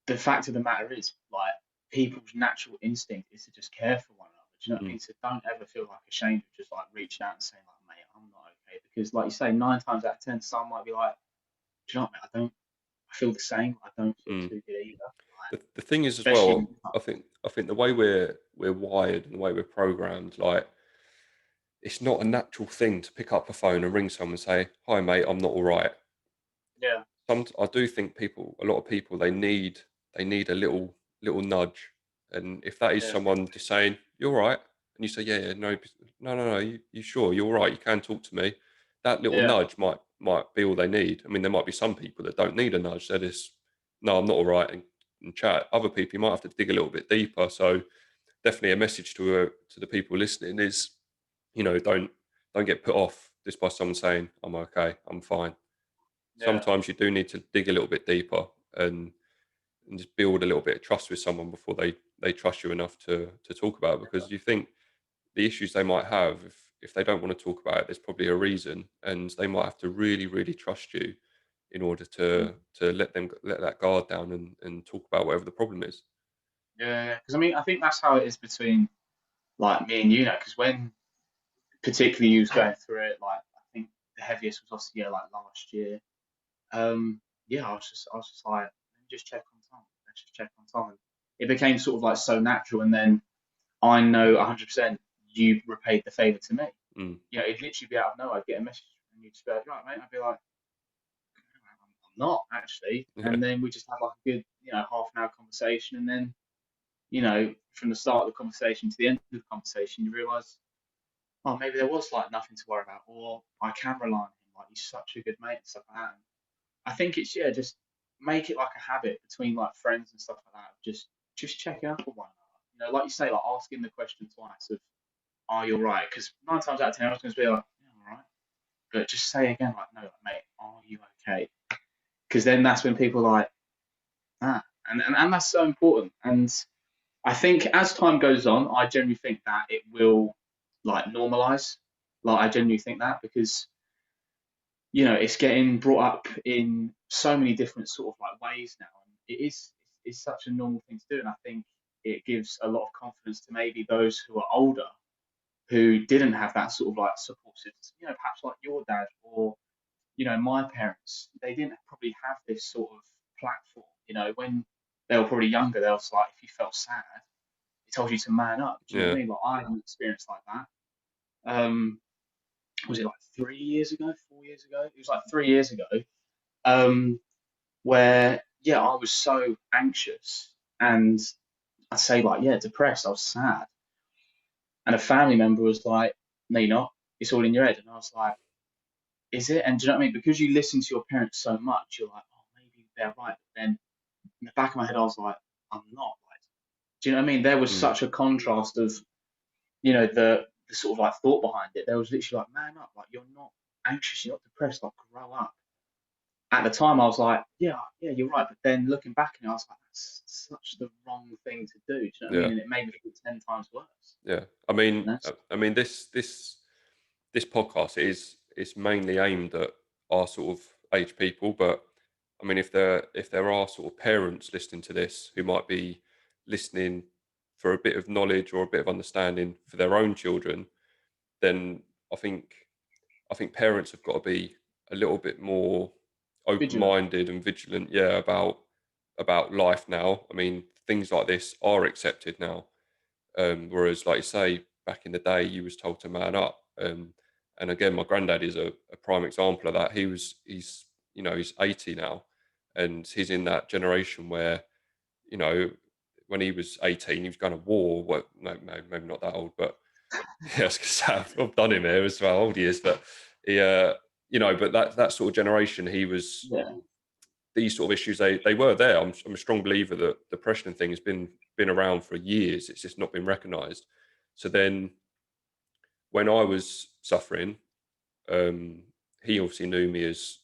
Speaker 2: the fact of the matter is, like, people's natural instinct is to just care for one another. Do you know what I
Speaker 1: mm,
Speaker 2: mean? So don't ever feel like ashamed of just like reaching out and saying like, mate, I'm not okay, because like you say, 9 times out of 10, someone might be like, do you know what, mate? I feel the same. I don't feel
Speaker 1: mm.
Speaker 2: too good either. Like,
Speaker 1: The thing is as
Speaker 2: especially,
Speaker 1: well, I think the way we're wired and the way we're programmed, like it's not a natural thing to pick up a phone and ring someone and say, "Hi, mate, I'm not all right."
Speaker 2: yeah,
Speaker 1: I do think a lot of people, they need a little nudge, and if that is
Speaker 2: yeah,
Speaker 1: someone just saying, "You're all right," and you say, "Yeah, yeah, no, no, you sure you're all right? You can talk to me." That little
Speaker 2: yeah,
Speaker 1: nudge might be all they need. I mean, there might be some people that don't need a nudge. They're just, "No, I'm not all right," and chat. Other people, you might have to dig a little bit deeper. So definitely a message to the people listening is, don't get put off just by someone saying, "I'm okay, I'm fine."
Speaker 2: yeah,
Speaker 1: Sometimes you do need to dig a little bit deeper and just build a little bit of trust with someone before they trust you enough to talk about it, because you think the issues they might have, if they don't want to talk about it, there's probably a reason, and they might have to really really trust you in order
Speaker 2: mm,
Speaker 1: to let that guard down and talk about whatever the problem is.
Speaker 2: yeah. Because I mean, I think that's how it is between like me and you know. Because when particularly you was going through it, like I think the heaviest was obviously yeah, like last year. Yeah, I was just like, let me just check on Tom. Let's just check on Tom. And it became sort of like so natural, and then I know 100% you repaid the favor to me.
Speaker 1: Mm,
Speaker 2: You know, it'd literally be out of nowhere. I'd get a message and you'd just be like, right, mate. I'd be like, I'm not actually.
Speaker 1: yeah,
Speaker 2: And then we just have like a good, half an hour conversation. And then, from the start of the conversation to the end of the conversation, you realise, oh, maybe there was like nothing to worry about, or I can rely on him. Like he's such a good mate and stuff like that. And I think it's yeah, just make it like a habit between like friends and stuff like that. Just checking up on one another. Like you say, like asking the question twice of, are you alright? Because 9 times out of 10, I was going to be like, yeah, I'm alright. But just say again, like, no, mate, are you okay? Because then that's when people are like, ah, and that's so important. And I think as time goes on, I generally think that it will like normalize. Like I genuinely think that because it's getting brought up in so many different sort of like ways now, and it's such a normal thing to do. And I think it gives a lot of confidence to maybe those who are older who didn't have that sort of like support system. Perhaps like your dad or my parents, they didn't probably have this sort of platform. When they were probably younger, they was like, if you felt sad, it told you to man up. Do you know what
Speaker 1: yeah.
Speaker 2: I mean? Like I had an experience like that. Was it like 3 years ago, 4 years ago? It was like 3 years ago. Um, where yeah, I was so anxious and I'd say like yeah, depressed. I was sad, and a family member was like, "No, you're not. It's all in your head." And I was like, "Is it?" And do you know what I mean? Because you listen to your parents so much, you're like, "Oh, maybe they're right." But then in the back of my head, I was like, "I'm not." Like, do you know what I mean? There was
Speaker 1: Mm,
Speaker 2: such a contrast of the sort of like thought behind it. There was literally like, "Man up! Like you're not anxious. You're not depressed. Like grow up." At the time, I was like, yeah, yeah, you're right. But then looking back, and I was like, that's such the wrong thing to do. Do you know what I
Speaker 1: yeah,
Speaker 2: mean? And it made me feel 10 times worse.
Speaker 1: yeah. I mean,
Speaker 2: You know?
Speaker 1: this podcast is mainly aimed at our sort of age people, but I mean, if there are sort of parents listening to this who might be listening for a bit of knowledge or a bit of understanding for their own children, then I think I think parents have got to be a little bit more
Speaker 2: Vigilant.
Speaker 1: open-minded and vigilant, yeah, about about life now. I mean, things like this are accepted now. Whereas, like you say, back in the day, you was told to man up. And again, my granddad is a prime example of that. He's he's 80 now, and he's in that generation where you know when he was 18, he was going to war. Well, no, maybe not that old, but yeah, I was gonna say, I've done him here as well. How old he is, but he, but that sort of generation, he was
Speaker 2: Yeah.
Speaker 1: these sort of issues. They were there. I'm a strong believer that depression thing has been around for years. It's just not been recognised. So then, when I was suffering, um, he obviously knew me as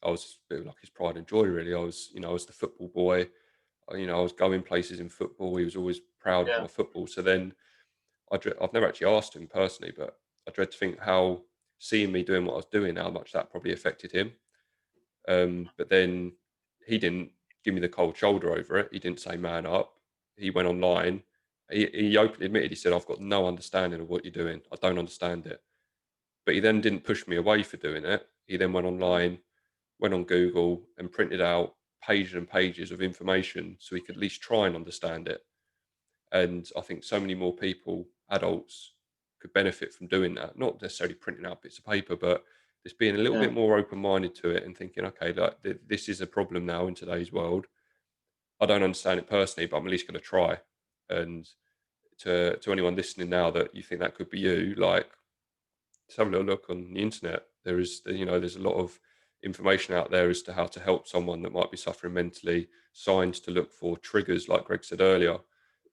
Speaker 1: I was a bit like his pride and joy. Really, I was the football boy. I was going places in football. He was always proud of
Speaker 2: Yeah.
Speaker 1: my football. So then I've never actually asked him personally, but I dread to think how seeing me doing what I was doing, how much that probably affected him. But then he didn't give me the cold shoulder over it. He didn't say man up. He went online. He openly admitted, he said, I've got no understanding of what you're doing. I don't understand it. But he then didn't push me away for doing it. He then went online, went on Google and printed out pages and pages of information so he could at least try and understand it. And I think so many more people, adults, could benefit from doing that. Not necessarily printing out bits of paper, but just being a little
Speaker 2: Yeah.
Speaker 1: bit more open-minded to it and thinking, okay, like this is a problem now in today's world. I don't understand it personally, but I'm at least going to try. And to anyone listening now that you think that could be you, like just have a little look on the internet. There's a lot of information out there as to how to help someone that might be suffering mentally, signs to look for, triggers, like Greg said earlier,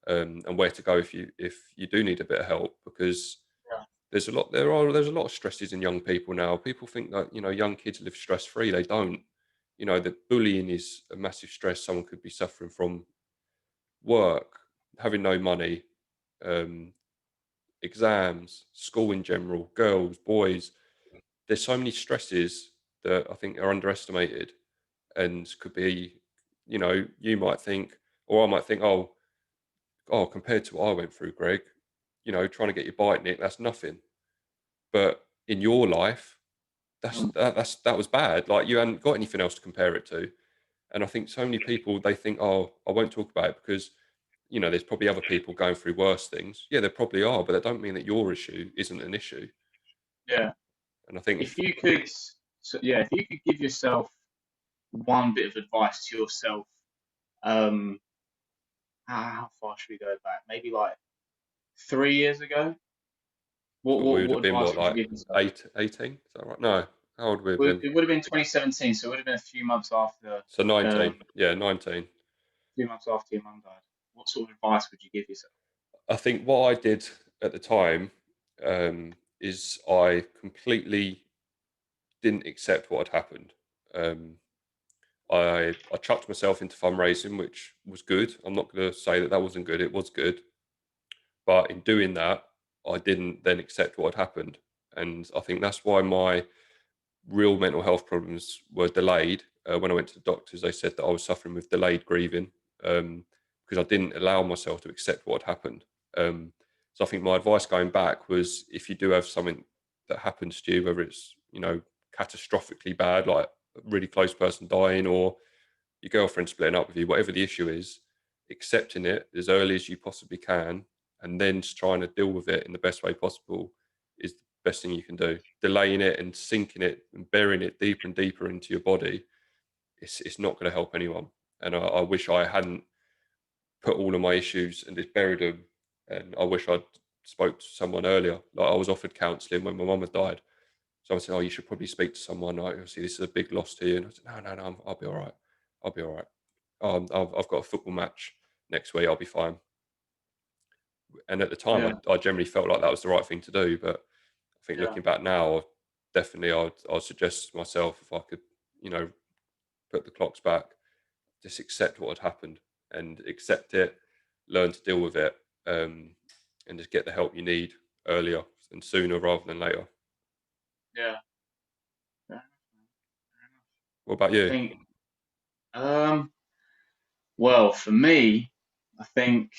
Speaker 1: and where to go if you do need a bit of help, because
Speaker 2: Yeah.
Speaker 1: there's a lot of stresses in young people now. People think that young kids live stress free. They don't. That bullying is a massive stress someone could be suffering from. Work, having no money, um, exams, school in general, girls, boys. There's so many stresses that I think are underestimated and could be, you might think, or I might think, compared to what I went through, Greg, trying to get your bike nicked, that's nothing. But in your life,
Speaker 2: Mm.
Speaker 1: that was bad. Like you hadn't got anything else to compare it to. And I think so many people, they think, oh, I won't talk about it because there's probably other people going through worse things. Yeah, there probably are, but that don't mean that your issue isn't an issue.
Speaker 2: Yeah.
Speaker 1: And I think
Speaker 2: If you could, if you could give yourself one bit of advice to yourself, um, how far should we go back? Maybe like 3 years ago. What
Speaker 1: so we
Speaker 2: what
Speaker 1: would have
Speaker 2: what
Speaker 1: been
Speaker 2: advice
Speaker 1: what,
Speaker 2: would you
Speaker 1: like
Speaker 2: give yourself?
Speaker 1: 18? Is that right? No, how old would we have
Speaker 2: Well,
Speaker 1: been?
Speaker 2: it would have been 2017, so it would have been a few months after,
Speaker 1: So 19.
Speaker 2: um,
Speaker 1: Yeah, 19.
Speaker 2: few months after your mum died. What sort of advice would you give yourself?
Speaker 1: I think what I did at the time is I completely didn't accept what had happened. Um, I chucked myself into fundraising, which was good. I'm not going to say that that wasn't good. It was good, but in doing that, I didn't then accept what had happened, and I think that's why my real mental health problems were delayed. When I went to the doctors, they said that I was suffering with delayed grieving because I didn't allow myself to accept what had happened. Um, so I think my advice going back was, if you do have something that happens to you, whether it's catastrophically bad, like a really close person dying, or your girlfriend splitting up with you, whatever the issue is, accepting it as early as you possibly can, and then just trying to deal with it in the best way possible is the best thing you can do. Delaying it and sinking it and burying it deeper and deeper into your body, it's not going to help anyone. And I wish I hadn't put all of my issues and just buried them. And I wish I'd spoke to someone earlier. Like I was offered counselling when my mum had died. Someone said, "Oh, you should probably speak to someone. Like, obviously, this is a big loss to you." And I said, "No, no, no, I'll be all right. I'll be all right. I've got a football match next week. I'll be fine." And at the time,
Speaker 2: Yeah,
Speaker 1: I generally felt like that was the right thing to do. But I think
Speaker 2: yeah,
Speaker 1: looking back now, definitely I'd suggest to myself, if I could, you know, put the clocks back, just accept what had happened and accept it, learn to deal with it, um, and just get the help you need earlier and sooner rather than later.
Speaker 2: yeah. Fair enough, man. Fair enough.
Speaker 1: What about
Speaker 2: I
Speaker 1: you?
Speaker 2: think, um, well, for me, I think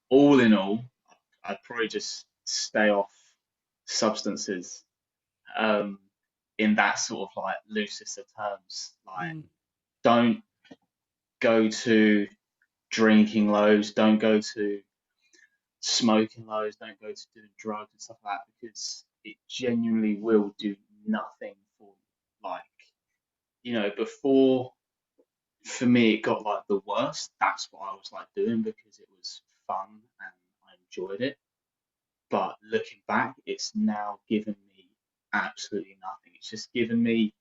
Speaker 2: all in all, I'd probably just stay off substances, um, in that sort of like loosest of terms. Like,
Speaker 1: Mm.
Speaker 2: don't go to drinking lows, don't go to smoking lows, don't go to doing drugs and stuff like that, because it genuinely will do nothing for you. Like, before, for me, it got like the worst. That's what I was like doing because it was fun and I enjoyed it. But looking back, it's now given me absolutely nothing. It's just given me,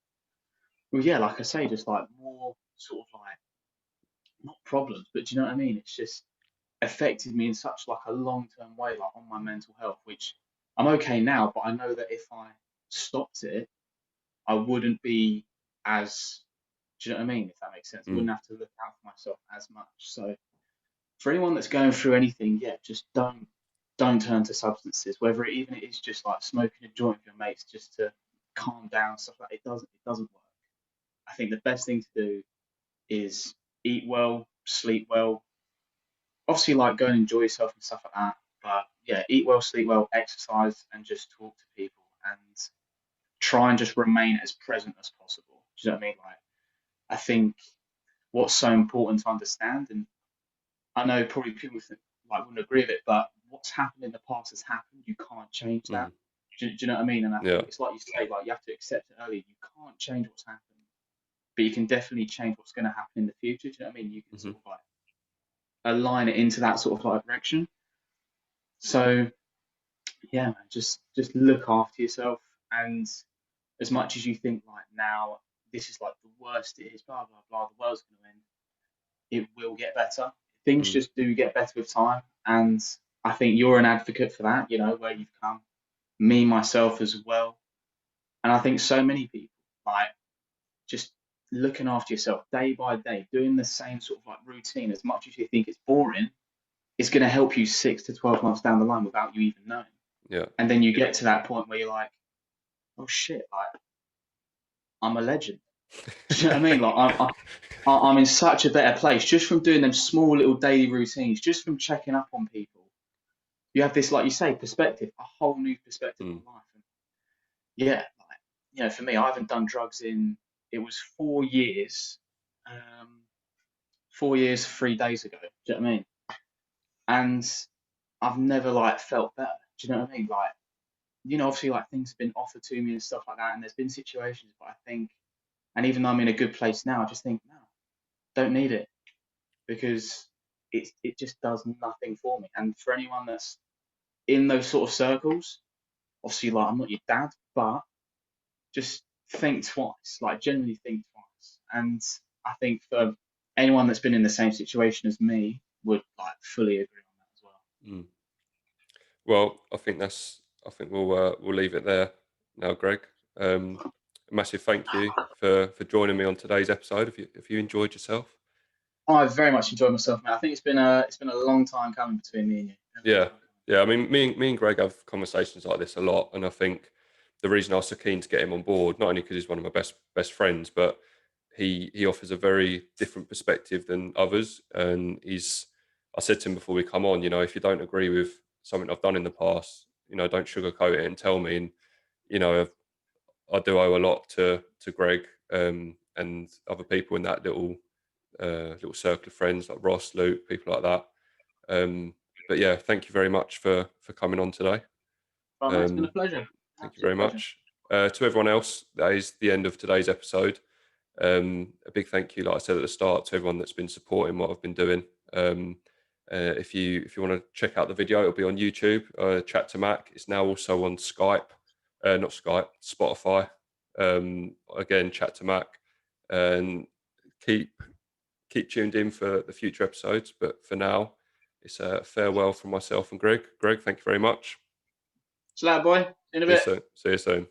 Speaker 2: well, yeah, like I say, just like more sort of like, not problems, but do you know what I mean? It's just affected me in such like a long term way, like on my mental health, which I'm okay now, but I know that if I stopped it, I wouldn't be as, do you know what I mean? If that makes sense, I
Speaker 1: Mm.
Speaker 2: wouldn't have to look out for myself as much. So for anyone that's going through anything, yeah, just don't turn to substances, whether even it is just like smoking a joint with your mates just to calm down, stuff like that. It doesn't work. I think the best thing to do is eat well, sleep well, obviously like go and enjoy yourself and stuff like that. But yeah, eat well, sleep well, exercise, and just talk to people and try and just remain as present as possible. Do you know what I mean? Like, I think what's so important to understand, and I know probably people like wouldn't agree with it, but what's happened in the past has happened. You can't change that.
Speaker 1: Mm.
Speaker 2: Do you know what I mean? And I
Speaker 1: Yeah.
Speaker 2: think it's like you say, like you have to accept it early. You can't change what's happened, but you can definitely change what's going to happen in the future. Do you know what I mean? You can
Speaker 1: Mm-hmm.
Speaker 2: sort of like align it into that sort of like direction. So yeah, man, just look after yourself. And as much as you think like now this is like the worst it is, blah blah blah, the world's going to end, it will get better. Things
Speaker 1: Mm.
Speaker 2: just do get better with time, and I think you're an advocate for that. Where you've come, me myself as well, and I think so many people like just looking after yourself day by day, doing the same sort of like routine. As much as you think it's boring, it's going to help you 6 to 12 months down the line without you even knowing.
Speaker 1: Yeah.
Speaker 2: And then you get to that point where you're like, oh shit, like I'm a legend. Do you know what I mean? Like I'm in such a better place just from doing them small little daily routines, just from checking up on people. You have this, like you say, perspective, a whole new perspective
Speaker 1: Mm.
Speaker 2: on life. And yeah, like, for me, I haven't done drugs in, it was 4 years, 4 years, 3 days ago. Do you know what I mean? And I've never like felt better. Do you know what I mean? Like, obviously like things have been offered to me and stuff like that, and there's been situations, but I think, and even though I'm in a good place now, I just think, no, don't need it, because it just does nothing for me. And for anyone that's in those sort of circles, obviously like I'm not your dad, but just think twice, like genuinely think twice. And I think for anyone that's been in the same situation as me would like fully agree on that as well.
Speaker 1: Mm. Well, I think we'll leave it there now, Greg. A massive thank you for joining me on today's episode. If you enjoyed yourself,
Speaker 2: I very much enjoyed myself, man. I think it's been a long time coming between me and you. A long
Speaker 1: yeah,
Speaker 2: time
Speaker 1: yeah. I mean, me and Greg have conversations like this a lot, and I think the reason I was so keen to get him on board, not only because he's one of my best friends, but he offers a very different perspective than others. And I said to him before we come on, if you don't agree with something I've done in the past, don't sugarcoat it and tell me. And you know, I do owe a lot to Greg, and other people in that little circle of friends like Ross, Luke, people like that. But yeah, thank you very much for coming on today.
Speaker 2: ago. Right, mate, it's been a
Speaker 1: Um,
Speaker 2: pleasure.
Speaker 1: Thank you
Speaker 2: Absolute
Speaker 1: very
Speaker 2: pleasure.
Speaker 1: much. To everyone else, that is the end of today's episode. A big thank you, like I said at the start, to everyone that's been supporting what I've been doing. If you want to check out the video, it'll be on YouTube. Chat to Mac. It's now also on Skype, not Skype, Spotify. Again, Chat to Mac, and keep tuned in for the future episodes. But for now, it's a farewell from myself and Greg. Greg, thank you very much.
Speaker 2: So that boy, in a
Speaker 1: See you
Speaker 2: bit.
Speaker 1: soon. See you soon.